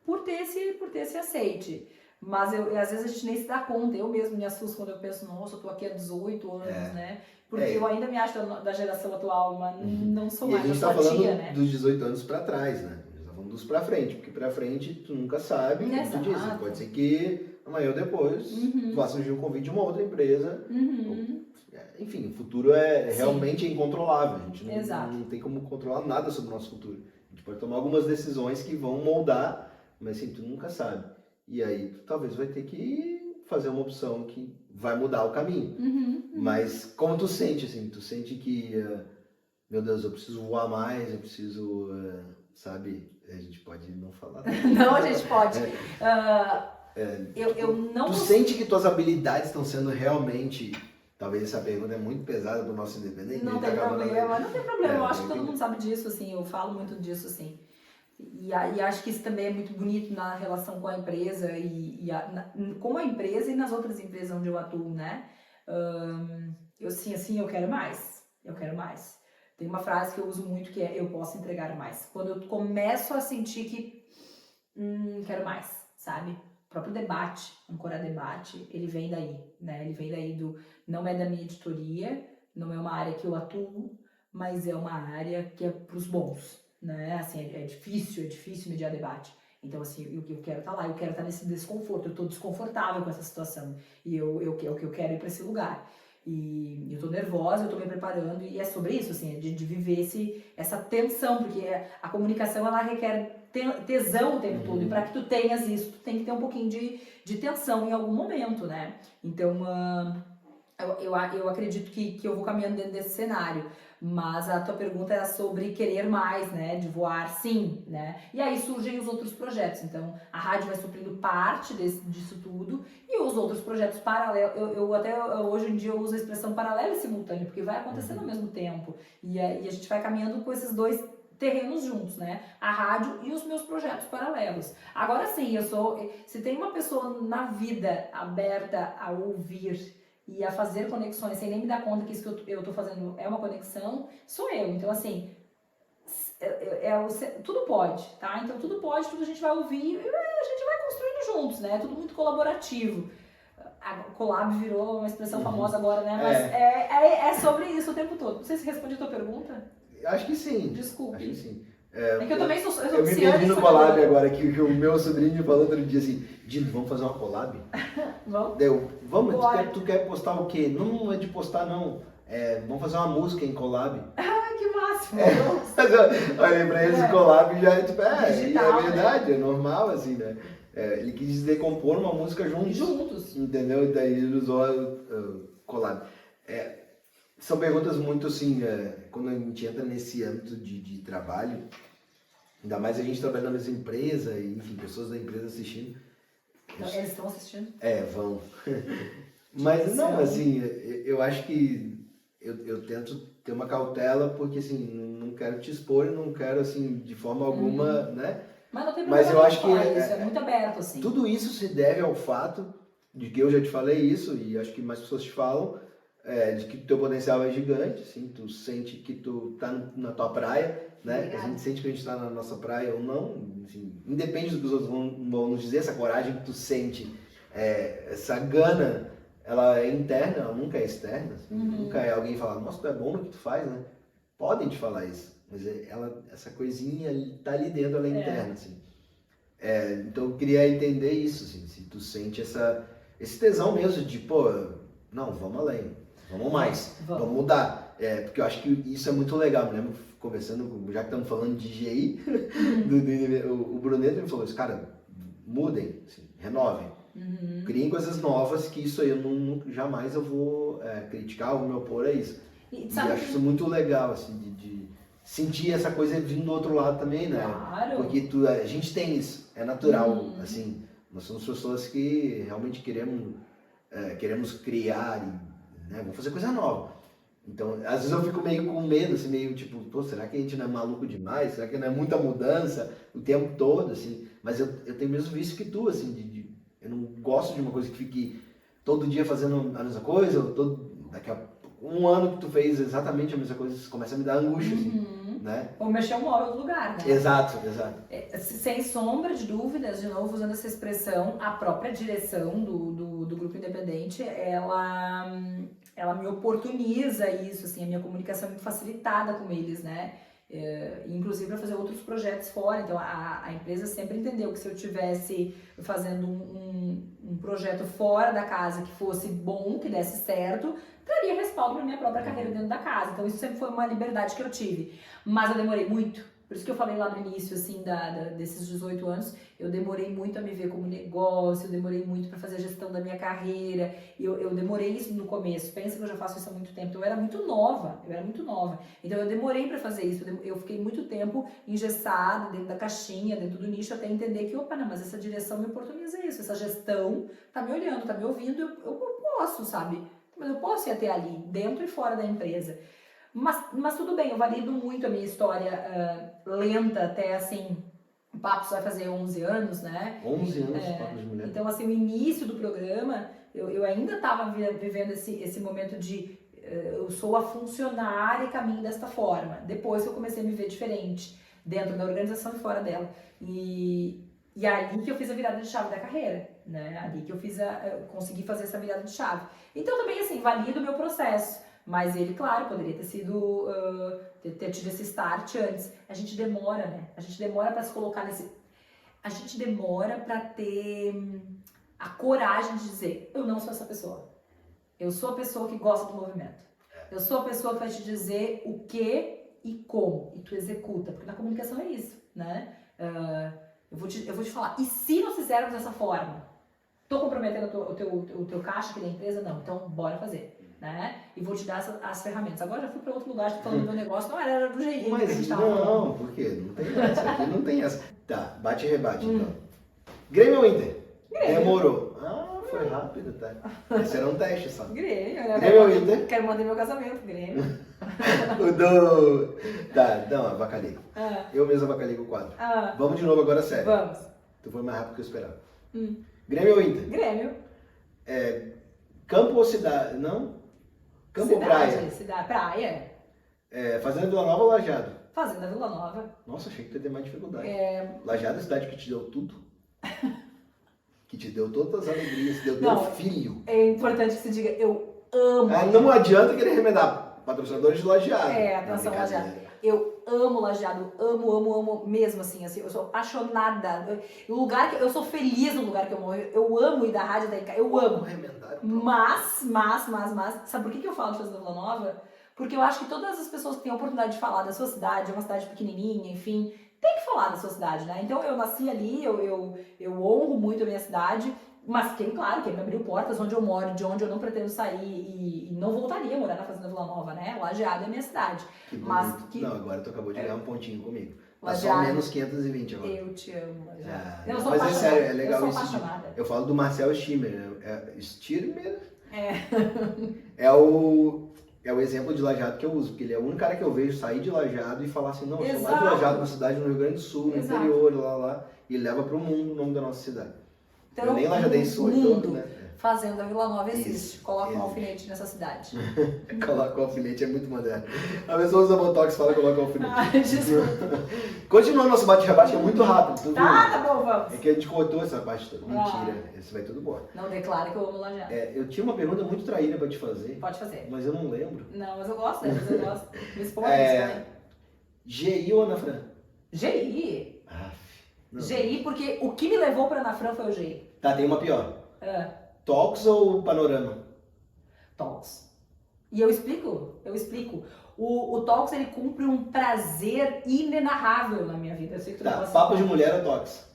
por ter esse aceite. Mas às vezes a gente nem se dá conta, eu mesmo me assusto quando eu penso, nossa, eu tô aqui há 18 anos, né? Porque eu ainda me acho da geração atual, mas não sou mais a sua tia, né? E a gente tá falando dos 18 anos pra trás, né? A gente tá falando dos pra frente, porque pra frente tu nunca sabe, como tu disse, pode ser que amanhã ou depois vá surgir um convite de uma outra empresa. Enfim, o futuro realmente incontrolável, a gente não tem como controlar nada sobre o nosso futuro. A gente pode tomar algumas decisões que vão moldar, mas assim, tu nunca sabe. E aí tu talvez vai ter que fazer uma opção que vai mudar o caminho. Mas como tu sente, assim, tu sente que, meu Deus, eu preciso voar mais, eu preciso, sabe, a gente pode não falar. Não, a gente pode. Eu não... Tu sente que tuas habilidades estão sendo realmente... Talvez essa pergunta é muito pesada para o nosso independente. Não tem problema, não tem problema. Eu acho que todo mundo sabe disso, assim, eu falo muito disso, assim. E acho que isso também é muito bonito na relação com a empresa com a empresa e nas outras empresas onde eu atuo, né? Eu quero mais, Tem uma frase que eu uso muito que é, eu posso entregar mais. Quando eu começo a sentir que quero mais, sabe? O próprio debate, ancorar debate, ele vem daí, né? Ele vem daí não é da minha editoria, não é uma área que eu atuo, mas é uma área que é pros bons. Né? Assim, é difícil mediar debate. Então, assim, eu quero estar lá, eu quero estar nesse desconforto, eu estou desconfortável com essa situação. E eu quero ir para esse lugar. E eu estou nervosa, eu estou me preparando, e é sobre isso, assim, de viver essa tensão, porque a comunicação, ela requer tesão o tempo todo, e para que tu tenhas isso, tu tem que ter um pouquinho de tensão em algum momento, né? Então, Eu acredito que eu vou caminhando dentro desse cenário, mas a tua pergunta era sobre querer mais, né, de voar, sim, né, e aí surgem os outros projetos, então a rádio vai suprindo parte disso tudo, e os outros projetos paralelos, eu até hoje em dia eu uso a expressão paralelo e simultâneo, porque vai acontecendo ao mesmo tempo, e a gente vai caminhando com esses dois terrenos juntos, né? A rádio e os meus projetos paralelos. Agora sim, se tem uma pessoa na vida aberta a ouvir e a fazer conexões sem nem me dar conta que isso que eu tô fazendo é uma conexão, sou eu. Então, assim, tudo pode, tá? Então, tudo pode, tudo a gente vai ouvir e a gente vai construindo juntos, né? Tudo muito colaborativo. A collab virou uma expressão famosa agora, né? Mas é sobre isso o tempo todo. Não sei se respondi a tua pergunta. Acho que sim. Desculpe. Acho que sim. É que eu também sou Eu me perdi no collab agora, que o meu sobrinho me falou outro dia assim, Dino, vamos fazer uma collab? Vamos, tu quer postar o quê? Não é de postar não, vamos fazer uma música em collab. Ai, que máximo! Eu olhei pra eles, collab já, tipo, digital, é verdade, né? É normal, assim, né? Ele quis dizer compor uma música juntos. Entendeu? E daí ele usou collab. São perguntas muito assim, quando a gente entra nesse âmbito de trabalho, ainda mais a gente trabalhando na mesma empresa, e enfim, pessoas da empresa assistindo. Eles estão assistindo? Vão. Mas não, assim, eu acho que eu tento ter uma cautela, porque assim, não quero te expor, não quero assim, de forma alguma, né? Mas não tem problema. Mas eu acho que isso é muito aberto, assim. Tudo isso se deve ao fato de que eu já te falei isso, e acho que mais pessoas te falam, de que o teu potencial é gigante, assim, tu sente que tu tá na tua praia, né? Obrigada. A gente sente que a gente tá na nossa praia ou não, assim, independe do que os outros vão nos dizer, essa coragem que tu sente, essa gana, ela é interna, ela nunca é externa, assim, nunca é alguém falar, nossa, tu é bom no que tu faz, né? Podem te falar isso, mas essa coisinha tá ali dentro, ela é interna, assim. Então eu queria entender isso, assim, se tu sente esse tesão mesmo de, pô, não, vamos além. Vamos mais, vamos mudar. Porque eu acho que isso é muito legal. Me lembro conversando, já que estamos falando de GI, o Bruneto me falou isso, cara, mudem, assim, renovem. Criem coisas novas, que isso aí jamais eu vou criticar ou me opor a isso. E acho isso muito legal, assim, de sentir essa coisa vindo do outro lado também, né? Claro. Porque a gente tem isso, é natural, assim, nós somos pessoas que realmente queremos criar e vamos fazer coisa nova. Então, às vezes eu fico meio com medo, assim, meio tipo, pô, será que a gente não é maluco demais? Será que não é muita mudança o tempo todo, assim? Mas eu tenho o mesmo vício que tu, assim, eu não gosto de uma coisa que fique todo dia fazendo a mesma coisa, ou daqui a um ano que tu fez exatamente a mesma coisa, isso começa a me dar angústia, assim, né? Ou mexer um móvel do lugar, né? Exato. Sem sombra de dúvidas, de novo usando essa expressão, a própria direção do Grupo Independente, ela me oportuniza isso, assim, a minha comunicação é muito facilitada com eles, né? Inclusive para fazer outros projetos fora. Então a empresa sempre entendeu que se eu estivesse fazendo um projeto fora da casa que fosse bom, que desse certo, traria respaldo para minha própria carreira dentro da casa. Então isso sempre foi uma liberdade que eu tive. Mas eu demorei muito. Por isso que eu falei lá no início, assim, desses 18 anos, eu demorei muito a me ver como negócio, eu demorei muito para fazer a gestão da minha carreira, eu demorei isso no começo. Pensa que eu já faço isso há muito tempo, então eu era muito nova. Então eu demorei para fazer isso, eu fiquei muito tempo engessada dentro da caixinha, dentro do nicho, até entender que, opa, não, mas essa direção me oportuniza isso, essa gestão tá me olhando, tá me ouvindo, eu posso, sabe? Mas eu posso ir até ali, dentro e fora da empresa. Mas tudo bem, eu valido muito a minha história lenta, até assim, o Papo vai fazer 11 anos, né? 11 anos, Papo de Mulher. Então, assim, o início do programa, eu ainda estava vivendo esse momento de eu sou a funcionária e caminho desta forma. Depois que eu comecei a me ver diferente, dentro da organização e fora dela. E ali que eu fiz a virada de chave da carreira, né? Ali que eu consegui fazer essa virada de chave. Então, também, assim, valido o meu processo. Mas ele, claro, poderia ter sido, ter tido esse start antes. A gente demora, né? A gente demora para se colocar a gente demora para ter a coragem de dizer, eu não sou essa pessoa. Eu sou a pessoa que gosta do movimento. Eu sou a pessoa que vai te dizer o que e como. E tu executa. Porque na comunicação é isso, né? Eu vou te falar, e se nós fizermos dessa forma? Tô comprometendo o teu caixa aqui da empresa? Não, então bora fazer. né? E vou te dar as ferramentas. Agora já fui para outro lugar, estou falando do meu negócio, não era do GI que a gente Mas tava falando. não, por quê? Não tem essa. Aqui não tem essa. Tá, bate e rebate, então. Grêmio ou Inter? Grêmio. Demorou. Foi rápido, tá? Esse era um teste só. Grêmio, né? Grêmio ou Inter? Quero manter meu casamento, Grêmio. O do... Tá, não, avacalhei. Ah, Eu mesmo avacalhei com o quadro. ah, Vamos de novo agora, sério. vamos. Tu foi mais rápido que eu esperava. Hum. Grêmio ou Inter? Grêmio. Campo ou cidade? Não? Campo ou praia? Cidade, praia. Fazenda Vila Nova ou Lajeado? Fazenda Vila Nova. Nossa, achei que tu ia ter mais dificuldade. Lajeado é a cidade que te deu tudo. Que te deu todas as alegrias, deu teu Não. filho. É importante que se diga, eu amo. Não adianta querer remedar patrocinadores de Lajeado. Atenção, Lajeado. Eu amo Lajeado, amo mesmo, assim, eu sou apaixonada. O lugar que eu sou feliz no lugar que eu moro. Eu amo ir da rádio da ICA, eu amo. Mas, sabe por que eu falo de Fazenda Vila Nova? Porque eu acho que todas as pessoas que têm a oportunidade de falar da sua cidade, é uma cidade pequenininha, enfim, tem que falar da sua cidade, né? Então eu nasci ali, eu honro muito a minha cidade, mas claro, que me abriu portas onde eu moro, de onde eu não pretendo sair e não voltaria a morar na Fazenda Vila Nova, né? Lajeado é a minha cidade. Não, agora tu acabou de ganhar um pontinho comigo. Tá só Lajeado. menos 520 agora. Eu te amo, Lajeado. Eu Mas sou é apaixonada. sério, é legal eu isso. sou apaixonada. Eu falo do Marcel Stirmer. Stirmer? É. É o exemplo de Lajeado que eu uso, porque ele é o único cara que eu vejo sair de Lajeado e falar assim, não, eu sou mais de Exato. Lajeado, uma cidade no Rio Grande do Sul, no Exato. interior, lá, e leva pro mundo o nome da nossa cidade. Então, eu nem lajadense sou, então, né? Fazenda Vila Nova existe. Isso, Coloca um existe. alfinete nessa cidade. Coloca o alfinete, é muito moderno. A pessoa usa botox e fala coloca o alfinete. Ai, desculpa. Continuando nosso bate-rebate, que é muito rápido. Tu Tá viu? bom, vamos. É que a gente cortou essa parte toda. Mentira, esse vai tudo embora. Não declara que eu amo Lajeado. Eu tinha uma pergunta muito traíra pra te fazer, Pode fazer. mas eu não lembro. Não, mas eu gosto dessas, eu gosto. Me expõe, me expõe. GI ou Ana Fran? GI. Não. GI, porque o que me levou pra Ana Fran foi o GI. Tá, tem uma pior. Ah, Talks ou Panorama? Talks. E eu explico. O Talks, ele cumpre um prazer inenarrável na minha vida. Eu sei que tu não Tá, gosta. Papo de Mulher ou Talks?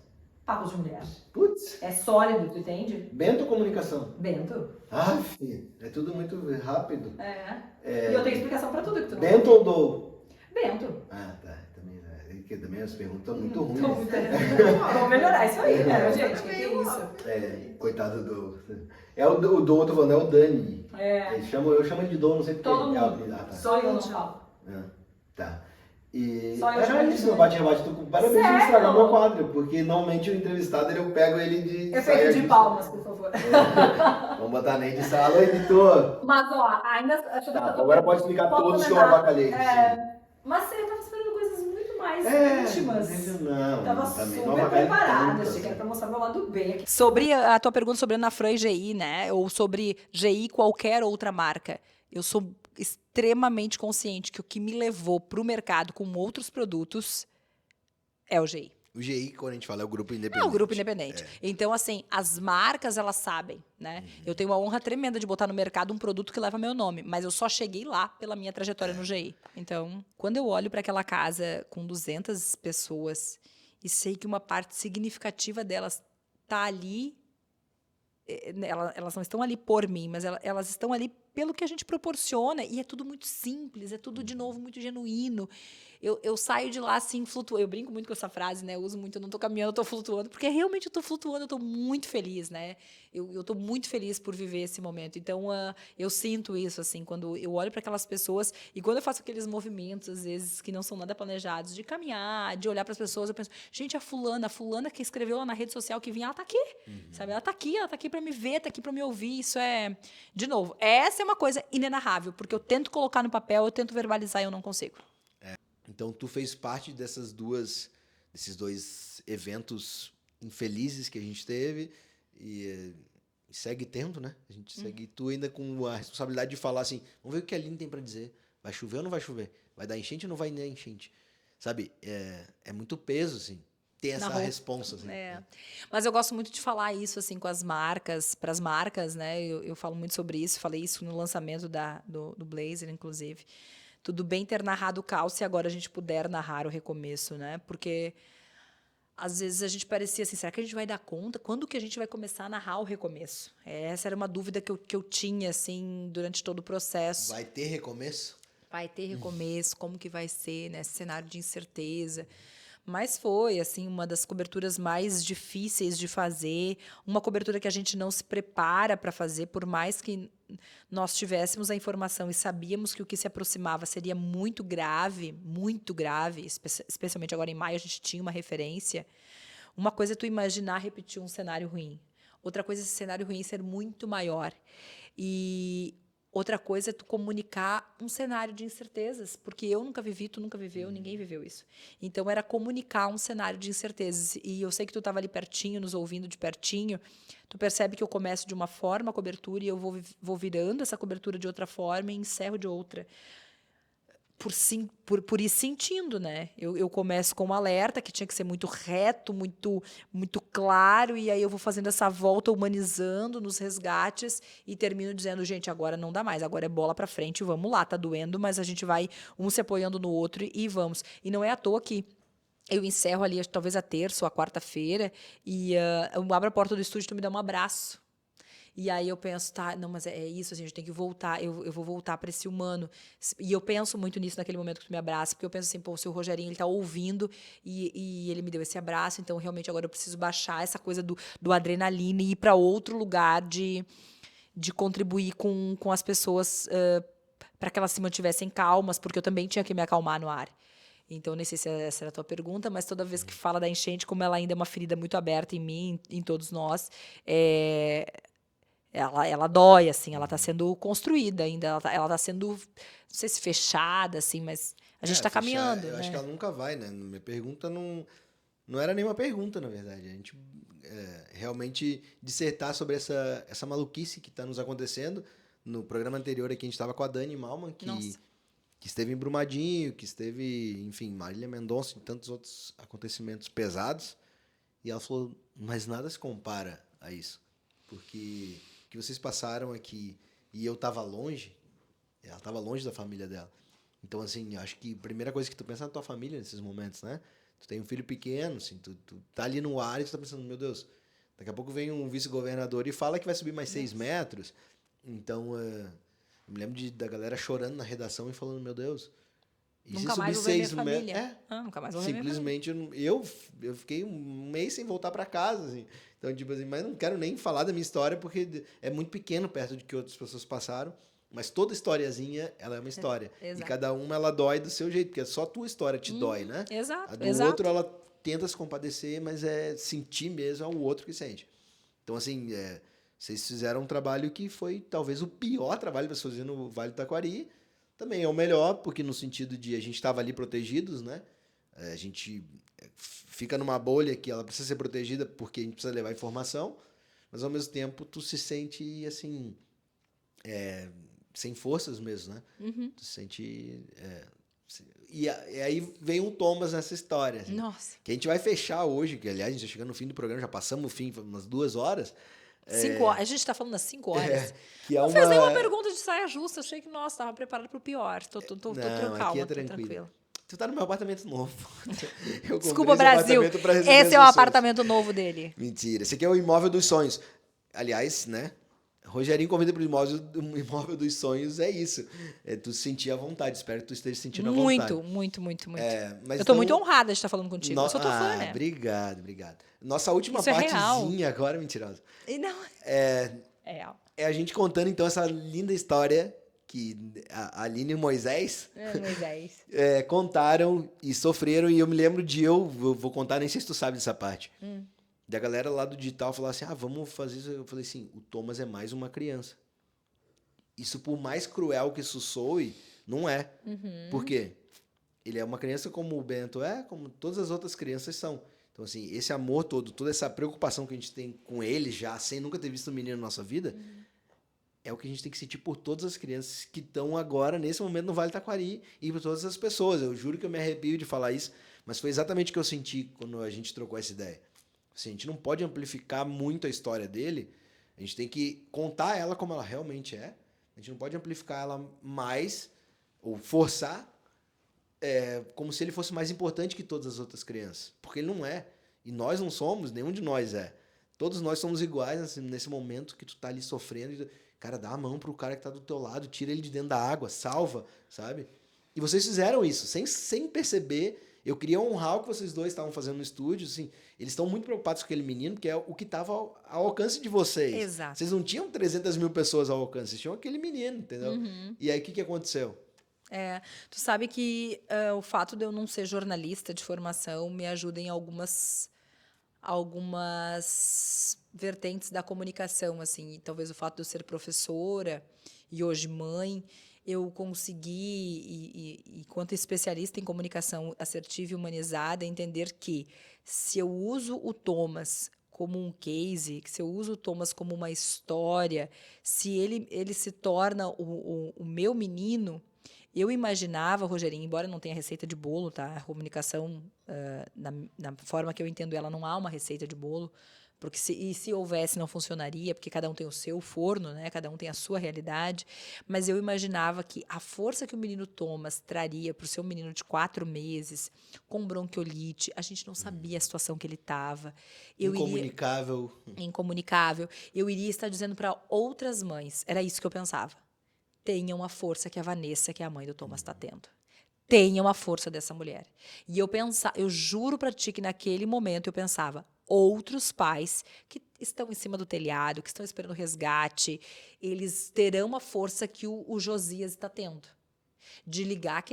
Papos de mulher. Putz. É sólido, tu entende? Bento ou Comunicação? Bento. É tudo muito rápido. E eu tenho explicação pra tudo que tu não Bento ou Dou? Bento. Tá. Também as perguntas estão muito ruins. Vamos melhorar isso aí, né, gente? Que é isso? Coitado do... o Dou, eu tô falando, é o Dani. Eu chamo ele de Dou, não sei porquê. Todo mundo. Tá. Só eu não falo. Tá. E Só eu chamo isso, de no bate-rebate, parabéns por Sério? estragar meu quadro, porque normalmente o entrevistado eu pego ele de... Efeito de palmas, por favor. Vamos botar nem de sala, editor. Mas, ó, ainda... Deixa eu Tá, agora pode explicar Posso todos que eu comentar? avacalhei. Mas eu tava esperando coisas muito mais íntimas. Não, Tava também super não avacalhei preparada, tanto, achei que era assim. pra mostrar meu lado B aqui. Sobre a tua pergunta sobre Ana Fran e GI, né? Ou sobre GI e qualquer outra marca. Eu sou extremamente consciente que o que me levou para o mercado com outros produtos é o GI. O GI, quando a gente fala, é o grupo independente. É o grupo independente. Então, assim, as marcas, elas sabem, né? Eu tenho uma honra tremenda de botar no mercado um produto que leva meu nome, mas eu só cheguei lá pela minha trajetória no GI. Então, quando eu olho para aquela casa com 200 pessoas e sei que uma parte significativa delas tá ali, elas não estão ali por mim, mas elas estão ali pelo que a gente proporciona, e é tudo muito simples, é tudo, de novo, muito genuíno. Eu saio de lá, assim, flutuando. Eu brinco muito com essa frase, né? Eu uso muito, eu não tô caminhando, eu tô flutuando, porque realmente eu tô flutuando, eu tô muito feliz, né? Eu tô muito feliz por viver esse momento. Então, eu sinto isso, assim, quando eu olho para aquelas pessoas, e quando eu faço aqueles movimentos, às vezes, que não são nada planejados, de caminhar, de olhar para as pessoas, eu penso, gente, a fulana que escreveu lá na rede social que vinha, ela tá aqui, sabe? Ela tá aqui para me ver, tá aqui para me ouvir. Isso é, de novo, essa é uma coisa inenarrável, porque eu tento colocar no papel, eu tento verbalizar e eu não consigo. Então, tu fez parte desses dois eventos infelizes que a gente teve e segue tendo, né? A gente segue tu ainda com a responsabilidade de falar assim, vamos ver o que a Aline tem pra dizer. Vai chover ou não vai chover? Vai dar enchente ou não vai dar enchente? Sabe? É muito peso, assim. Ter essa responsa, assim. Mas eu gosto muito de falar isso, assim, com as marcas, para as marcas, né? Eu falo muito sobre isso, falei isso no lançamento do Blazer, inclusive. Tudo bem ter narrado o caos se agora a gente puder narrar o recomeço, né? Porque às vezes a gente parecia assim, será que a gente vai dar conta? Quando que a gente vai começar a narrar o recomeço? Essa era uma dúvida que eu tinha, assim, durante todo o processo. Vai ter recomeço? Vai ter recomeço, como que vai ser, né? Esse cenário de incerteza. Mas foi, assim, uma das coberturas mais difíceis de fazer, uma cobertura que a gente não se prepara para fazer, por mais que nós tivéssemos a informação e sabíamos que o que se aproximava seria muito grave, especialmente agora em maio, a gente tinha uma referência. Uma coisa é tu imaginar repetir um cenário ruim, outra coisa é esse cenário ruim ser muito maior. E outra coisa é tu comunicar um cenário de incertezas, porque eu nunca vivi, tu nunca viveu, ninguém viveu isso. Então, era comunicar um cenário de incertezas. E eu sei que tu estava ali pertinho, nos ouvindo de pertinho. Tu percebe que eu começo de uma forma a cobertura e eu vou virando essa cobertura de outra forma e encerro de outra. Por ir sentindo, né? Eu começo com um alerta que tinha que ser muito reto, muito claro, e aí eu vou fazendo essa volta humanizando nos resgates e termino dizendo, gente, agora não dá mais, agora é bola pra frente, vamos lá, tá doendo, mas a gente vai um se apoiando no outro e vamos. E não é à toa que eu encerro ali, talvez a terça ou a quarta-feira, e eu abro a porta do estúdio e tu me dá um abraço. E aí eu penso, tá, não, mas é isso, assim, a gente tem que voltar, eu vou voltar para esse humano. E eu penso muito nisso naquele momento que tu me abraça, porque eu penso assim, pô, o seu Rogerinho, ele tá ouvindo e ele me deu esse abraço, então realmente agora eu preciso baixar essa coisa do adrenalina e ir para outro lugar de contribuir com as pessoas para que elas se mantivessem calmas, porque eu também tinha que me acalmar no ar. Então, não sei se essa era a tua pergunta, mas toda vez que fala da enchente, como ela ainda é uma ferida muito aberta em mim, em todos nós, ela dói, assim, ela está sendo construída ainda, ela tá sendo, não sei se fechada, assim, mas a gente está caminhando, eu né? acho que ela nunca vai, né? Minha pergunta não era nenhuma pergunta, na verdade. A gente realmente dissertar sobre essa maluquice que está nos acontecendo. No programa anterior aqui a gente estava com a Dani Malman, que esteve em Brumadinho, que esteve, enfim, Marília Mendonça e tantos outros acontecimentos pesados. E ela falou, mas nada se compara a isso. Porque o que vocês passaram aqui e eu estava longe, ela estava longe da família dela. Então, assim, acho que a primeira coisa que tu pensa é na tua família nesses momentos, né? Tu tem um filho pequeno, assim, tu tá ali no ar e tu tá pensando, meu Deus, daqui a pouco vem um vice-governador e fala que vai subir mais 6 metros. Então, eu me lembro da galera chorando na redação e falando, meu Deus, e Nunca se mais subir vou ver 6 minha metros... família. Nunca mais vou ver minha família. Simplesmente, eu fiquei um mês sem voltar para casa, assim. Então, tipo assim, mas não quero nem falar da minha história, porque é muito pequeno perto de que outras pessoas passaram. Mas toda historiazinha, ela é uma história. E cada uma, ela dói do seu jeito, porque só a tua história te dói, né? Exato, A do outro, ela tenta se compadecer, mas sentir mesmo é o outro que sente. Então, assim, vocês fizeram um trabalho que foi talvez o pior trabalho para vocês fazer no Vale do Taquari. Também é o melhor, porque no sentido de a gente estava ali protegidos, né? A gente fica numa bolha que ela precisa ser protegida porque a gente precisa levar informação, mas ao mesmo tempo tu se sente, assim, sem forças mesmo, né? Uhum. Tu se sente... E aí vem o Thomas nessa história. Assim, nossa. Que a gente vai fechar hoje, que aliás a gente está chegando no fim do programa, já passamos o fim, umas 2 horas. 5 horas. A gente está falando às 5 horas. Não fez nenhuma pergunta de saia justa. Achei que, nossa, estava preparado para o pior. Tô calma, tô tranquila. Tu tá no meu apartamento novo. Desculpa, Brasil. Esse é o apartamento novo dele. Mentira. Esse aqui é o imóvel dos sonhos. Aliás, né? Rogerinho convida para o imóvel dos sonhos, é isso. Tu sentir a vontade. Espero que tu esteja sentindo a vontade. Muito. Mas eu tô muito honrada de estar falando contigo. Eu sou tua fã, né? Obrigado. Nossa última isso partezinha agora, mentirosa. Não. É real. É a gente contando, então, essa linda história que a Aline e o Moisés, contaram e sofreram. E eu me lembro eu vou contar, nem sei se tu sabe dessa parte. Da galera lá do digital falar assim, vamos fazer isso. Eu falei assim, o Thomas é mais uma criança. Isso, por mais cruel que isso soe, não é. Por quê? Ele é uma criança como o Bento como todas as outras crianças são. Então, assim, esse amor todo, toda essa preocupação que a gente tem com ele já, sem nunca ter visto um menino na nossa vida, é o que a gente tem que sentir por todas as crianças que estão agora, nesse momento, no Vale do Taquari, e por todas as pessoas. Eu juro que eu me arrepio de falar isso, mas foi exatamente o que eu senti quando a gente trocou essa ideia. Assim, a gente não pode amplificar muito a história dele, a gente tem que contar ela como ela realmente é, a gente não pode amplificar ela mais, ou forçar, como se ele fosse mais importante que todas as outras crianças, porque ele não é. E nós não somos, nenhum de nós é. Todos nós somos iguais assim, nesse momento que tu tá ali sofrendo. Cara, dá a mão pro cara que tá do teu lado, tira ele de dentro da água, salva, sabe? E vocês fizeram isso, sem perceber. Eu queria honrar o que vocês dois estavam fazendo no estúdio, assim. Eles estão muito preocupados com aquele menino, porque é o que estava ao alcance de vocês. Exato. Vocês não tinham 300 mil pessoas ao alcance, vocês tinham aquele menino, entendeu? E aí, o que aconteceu? Tu sabe que o fato de eu não ser jornalista de formação me ajuda em algumas vertentes da comunicação, assim. E talvez o fato de eu ser professora e hoje mãe, eu consegui, enquanto especialista em comunicação assertiva e humanizada, entender que se eu uso o Thomas como um case, que se eu uso o Thomas como uma história, se ele se torna o meu menino. Eu imaginava, Rogerinho, embora não tenha receita de bolo, tá? A comunicação, na forma que eu entendo ela, não há uma receita de bolo, porque se houvesse não funcionaria, porque cada um tem o seu forno, né? Cada um tem a sua realidade. Mas eu imaginava que a força que o menino Thomas traria para o seu menino de 4 meses, com bronquiolite, a gente não sabia a situação que ele estava. Incomunicável. Eu iria estar dizendo para outras mães, era isso que eu pensava. Tenham a força que a Vanessa, que é a mãe do Thomas, está tendo. Tenham a força dessa mulher. E eu juro para ti que naquele momento eu pensava, outros pais que estão em cima do telhado, que estão esperando resgate, eles terão a força que o Josias está tendo. De ligar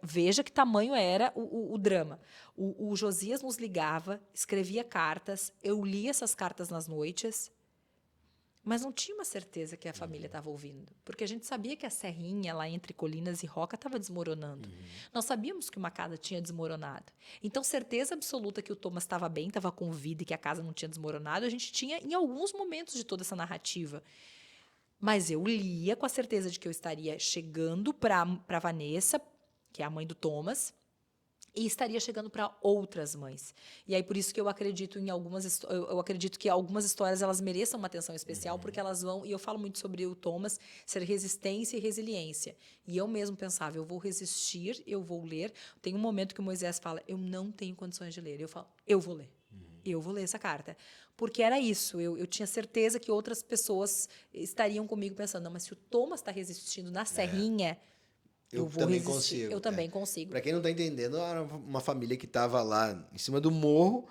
veja que tamanho era o drama. O Josias nos ligava, escrevia cartas, eu lia essas cartas nas noites, mas não tinha uma certeza que a família estava ouvindo. Porque a gente sabia que a serrinha lá entre Colinas e Roca estava desmoronando. Nós sabíamos que uma casa tinha desmoronado. Então, certeza absoluta que o Thomas estava bem, estava com vida e que a casa não tinha desmoronado, a gente tinha em alguns momentos de toda essa narrativa. Mas eu lia com a certeza de que eu estaria chegando para Vanessa, que é a mãe do Thomas, e estaria chegando para outras mães. E aí por isso que eu acredito eu acredito que algumas histórias elas mereçam uma atenção especial, porque elas vão, e eu falo muito sobre o Thomas ser resistência e resiliência. E eu mesmo pensava, eu vou resistir, eu vou ler. Tem um momento que o Moisés fala, eu não tenho condições de ler. Eu falo, eu vou ler. Eu vou ler essa carta. Porque era isso, eu tinha certeza que outras pessoas estariam comigo pensando, não, mas se o Thomas está resistindo na serrinha, eu vou também resistir. consigo. Eu também consigo. Para quem não está entendendo, era uma família que estava lá em cima do morro,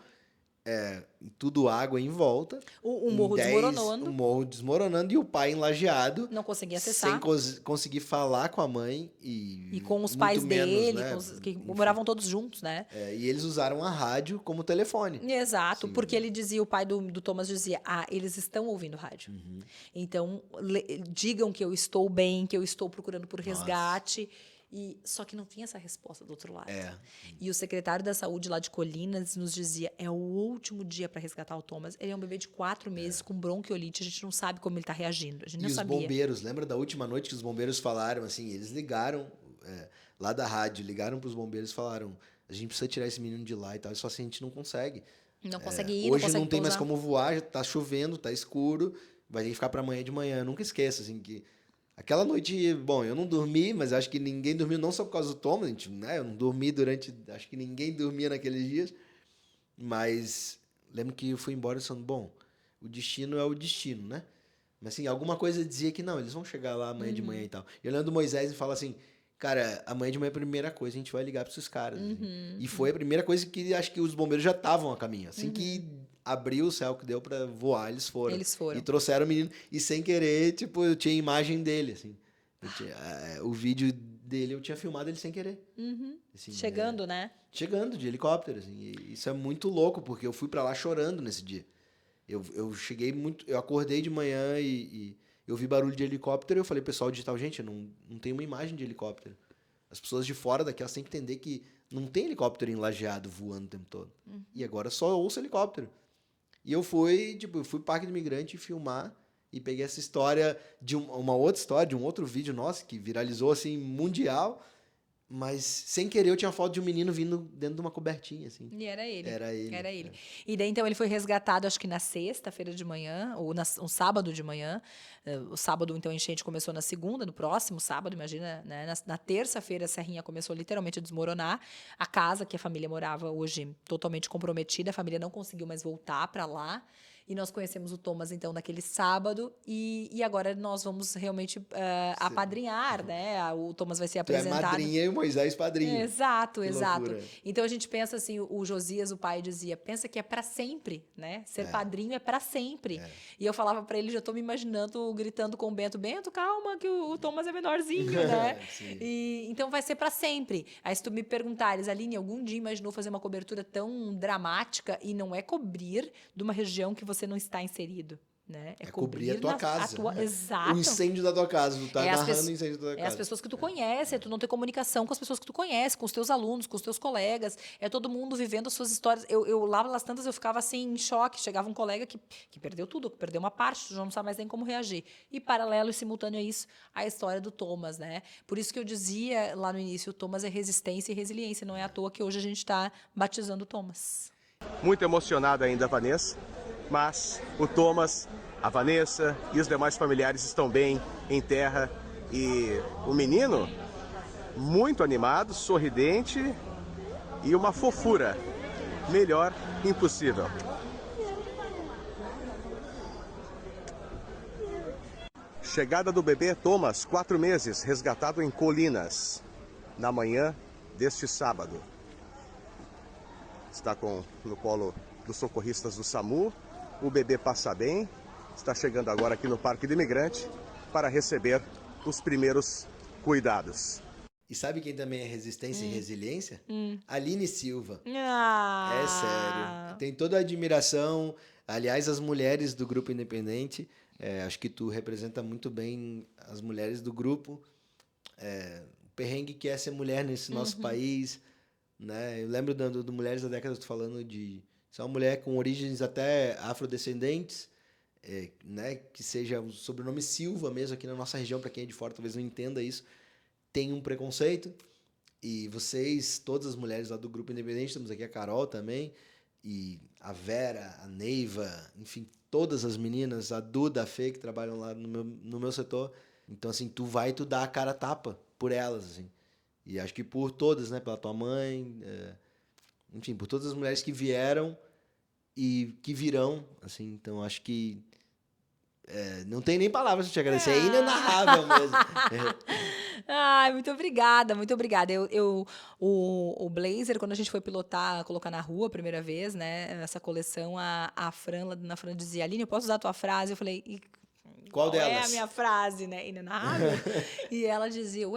tudo água em volta. O morro desmoronando. O morro desmoronando e o pai enlajeado. Não conseguia acessar. Sem conseguir falar com a mãe. E com os muito pais menos, dele, né? que moravam todos juntos, né? E eles usaram a rádio como telefone. Exato, Sim. porque ele dizia, o pai do Thomas dizia, eles estão ouvindo rádio. Então, digam que eu estou bem, que eu estou procurando por resgate. Só que não tinha essa resposta do outro lado. E o secretário da saúde lá de Colinas nos dizia, é o último dia para resgatar o Thomas. Ele é um bebê de 4 meses com bronquiolite, a gente não sabe como ele está reagindo. A gente não sabia. E os bombeiros, lembra da última noite que os bombeiros falaram, assim, eles ligaram lá da rádio, ligaram para os bombeiros e falaram, a gente precisa tirar esse menino de lá e tal. Eles falaram assim, a gente não consegue. Não consegue ir, hoje não consegue não tem mais pousar. como voar, já tá chovendo, tá escuro, vai ter que ficar para amanhã de manhã. Eu nunca esqueço, assim, que aquela noite, bom, eu não dormi, mas acho que ninguém dormiu, não só por causa do Thomas, gente, né? Eu não dormi acho que ninguém dormia naqueles dias, mas lembro que eu fui embora pensando, bom, o destino é o destino, né? Mas assim, alguma coisa dizia que não, eles vão chegar lá amanhã de manhã e tal. E eu lembro do Moisés e fala assim, cara, amanhã de manhã é a primeira coisa, a gente vai ligar para esses caras. Assim. E foi a primeira coisa que acho que os bombeiros já estavam a caminho. Assim que abriu o céu que deu para voar, eles foram. Eles E trouxeram o menino. E sem querer, tipo, eu tinha a imagem dele, assim. O vídeo dele, eu tinha filmado ele sem querer. Assim, chegando, né? Chegando de helicóptero, assim. E isso é muito louco, porque eu fui para lá chorando nesse dia. Eu cheguei muito... Eu acordei de manhã e eu vi barulho de helicóptero e eu falei, pessoal digital, gente, não tem uma imagem de helicóptero. As pessoas de fora daqui, elas têm que entender que não tem helicóptero enlajeado voando o tempo todo. E agora só ouço helicóptero. E eu fui pro Parque do Imigrante filmar e peguei essa história de uma outra história, de um outro vídeo nosso que viralizou, assim, mundial. Mas, sem querer, eu tinha foto de um menino vindo dentro de uma cobertinha, assim. E era ele. Era ele. Era ele. E daí, então, ele foi resgatado, acho que na sexta-feira de manhã, ou no sábado de manhã. O sábado, então, a enchente começou na segunda, no próximo sábado, imagina, né? Na terça-feira, a serrinha começou literalmente a desmoronar. A casa que a família morava hoje, totalmente comprometida, a família não conseguiu mais voltar para lá. E nós conhecemos o Thomas, então, naquele sábado. E agora nós vamos realmente apadrinhar, né? O Thomas vai ser Tu é apresentado. madrinha e o Moisés padrinho. Exato, Que exato. loucura. Então a gente pensa assim, o Josias, o pai, dizia, pensa que é pra sempre, né? Ser padrinho é pra sempre. E eu falava pra ele, já tô me imaginando gritando com o Bento, Bento, calma que o Thomas é menorzinho, né? Sim. E então vai ser pra sempre. Aí se tu me perguntares, Aline, algum dia imaginou fazer uma cobertura tão dramática e não é cobrir de uma região que você não está inserido, né? É cobrir a tua casa. Exato. O incênio da tua casa. Tu tá É as narrando pesso- o incêndio da tua É casa. as pessoas que tu conhece, é tu não ter comunicação com as pessoas que tu conhece, com os teus alunos, com os teus colegas, é todo mundo vivendo as suas histórias. Eu lá pelas tantas eu ficava assim em choque, chegava um colega que perdeu tudo, que perdeu uma parte, tu já não sabe mais nem como reagir. E paralelo e simultâneo a isso, a história do Thomas, né? Por isso que eu dizia lá no início, o Thomas é resistência e resiliência, não é à toa que hoje a gente está batizando o Thomas. Muito emocionada ainda a Vanessa, mas o Thomas, a Vanessa e os demais familiares estão bem em terra e o menino muito animado, sorridente e uma fofura. Melhor impossível. Chegada do bebê Thomas, 4 meses, resgatado em Colinas, na manhã deste sábado. Está no colo dos socorristas do SAMU. O bebê passa bem. Está chegando agora aqui no Parque do Imigrante para receber os primeiros cuidados. E sabe quem também é resistência e resiliência? Aline Silva. Ah. É sério. Tem toda a admiração. Aliás, as mulheres do Grupo Independente, acho que tu representa muito bem as mulheres do grupo. O perrengue que é ser mulher nesse nosso país. Né? Eu lembro do Mulheres da Década, tô falando de ser uma mulher com origens até afrodescendentes, né? Que seja o sobrenome Silva mesmo aqui na nossa região, para quem é de fora talvez não entenda isso, tem um preconceito. E vocês, todas as mulheres lá do Grupo Independente, temos aqui a Carol também, e a Vera, a Neiva, enfim, todas as meninas, a Duda, a Fê, que trabalham lá no meu setor. Então, assim, tu dá a cara a tapa por elas, assim. E acho que por todas, né? Pela tua mãe, enfim, por todas as mulheres que vieram e que virão, assim. Então, acho que não tem nem palavras para te agradecer. É inenarrável mesmo. Ai, muito obrigada, muito obrigada. O Blazer, quando a gente foi pilotar, colocar na rua a primeira vez, né? Essa coleção, a Fran, lá na Fran dizia, Aline, eu posso usar a tua frase? Eu falei, Qual delas? É a minha frase, né? Inenarrável. E ela dizia,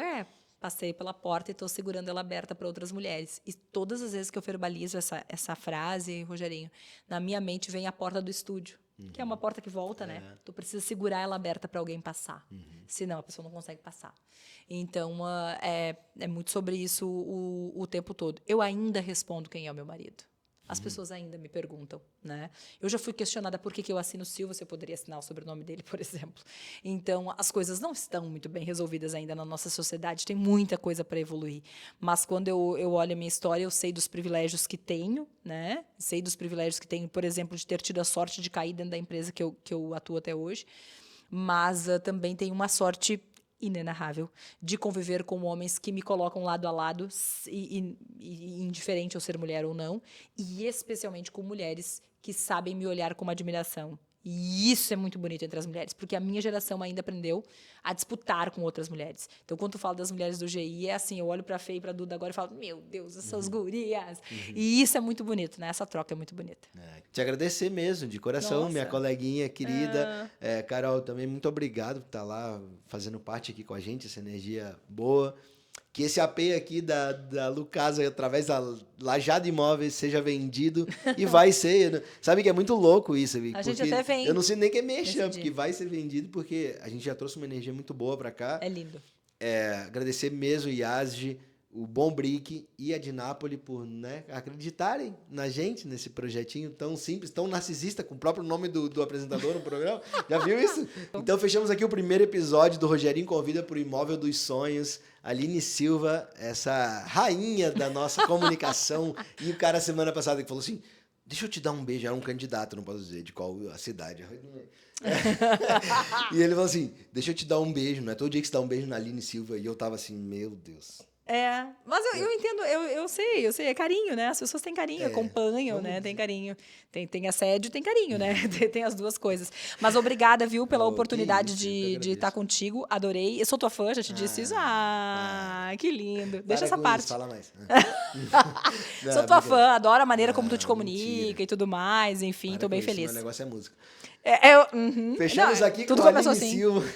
passei pela porta e estou segurando ela aberta para outras mulheres. E todas as vezes que eu verbalizo essa frase, Rogerinho, na minha mente vem a porta do estúdio, que é uma porta que volta, né? Tu precisa segurar ela aberta para alguém passar. Senão a pessoa não consegue passar. Então, é muito sobre isso o tempo todo. Eu ainda respondo quem é o meu marido. As pessoas ainda me perguntam, né? Eu já fui questionada por que eu assino Silva, se eu poderia assinar o sobrenome dele, por exemplo. Então, as coisas não estão muito bem resolvidas ainda na nossa sociedade, tem muita coisa para evoluir. Mas quando eu olho a minha história, eu sei dos privilégios que tenho, né? Sei dos privilégios que tenho, por exemplo, de ter tido a sorte de cair dentro da empresa que eu atuo até hoje. Mas também tenho uma sorte inenarrável de conviver com homens que me colocam lado a lado, e indiferente eu ser mulher ou não, e especialmente com mulheres que sabem me olhar com uma admiração. E isso é muito bonito entre as mulheres, porque a minha geração ainda aprendeu a disputar com outras mulheres. Então, quando tu fala das mulheres do GI, é assim, eu olho pra Fê e pra Duda agora e falo, meu Deus, essas gurias. E isso é muito bonito, né? Essa troca é muito bonita. Te agradecer mesmo, de coração, Nossa. minha coleguinha querida. Carol, também muito obrigado por estar lá fazendo parte aqui com a gente, essa energia boa. Que esse AP aqui da Lucasa, através da Lajado Imóveis, seja vendido e vai ser. Sabe que é muito louco isso. A gente até vem. Eu não sei nem quem mexa, nesse porque dia. vai ser vendido, porque a gente já trouxe uma energia muito boa pra cá. É lindo. Agradecer mesmo o Yazgi, o Bom Brick e a de Nápoles por, né, acreditarem na gente, nesse projetinho tão simples, tão narcisista, com o próprio nome do apresentador no programa. Já viu isso? Então fechamos aqui o primeiro episódio do Rogerinho Convida pro Imóvel dos Sonhos. Aline Silva, essa rainha da nossa comunicação. E o cara, semana passada, que falou assim, deixa eu te dar um beijo. Era um candidato, não posso dizer de qual a cidade. E ele falou assim, deixa eu te dar um beijo. Não é todo dia que você dá um beijo na Aline Silva. E eu tava assim, meu Deus. Mas eu entendo, eu sei, é carinho, né? As pessoas têm carinho, acompanham, né? Tem carinho. Tem assédio, tem carinho, né? Tem as duas coisas. Mas obrigada, viu, pela oportunidade isso, de estar contigo. Adorei. Eu sou tua fã, já te disse isso. Que lindo. Deixa essa parte. Isso, fala mais. Sou tua fã, adoro a maneira como tu te comunica e tudo mais. Enfim, tô bem feliz. O negócio é música. Fechamos aqui tudo com a começou Aline assim. Silva.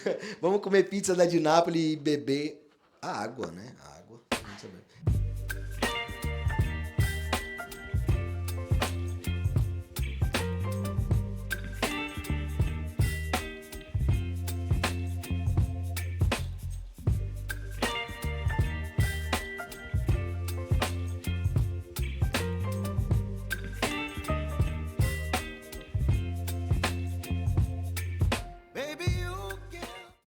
Vamos comer pizza da de Nápoles e beber a água, né? A água. Vamos saber.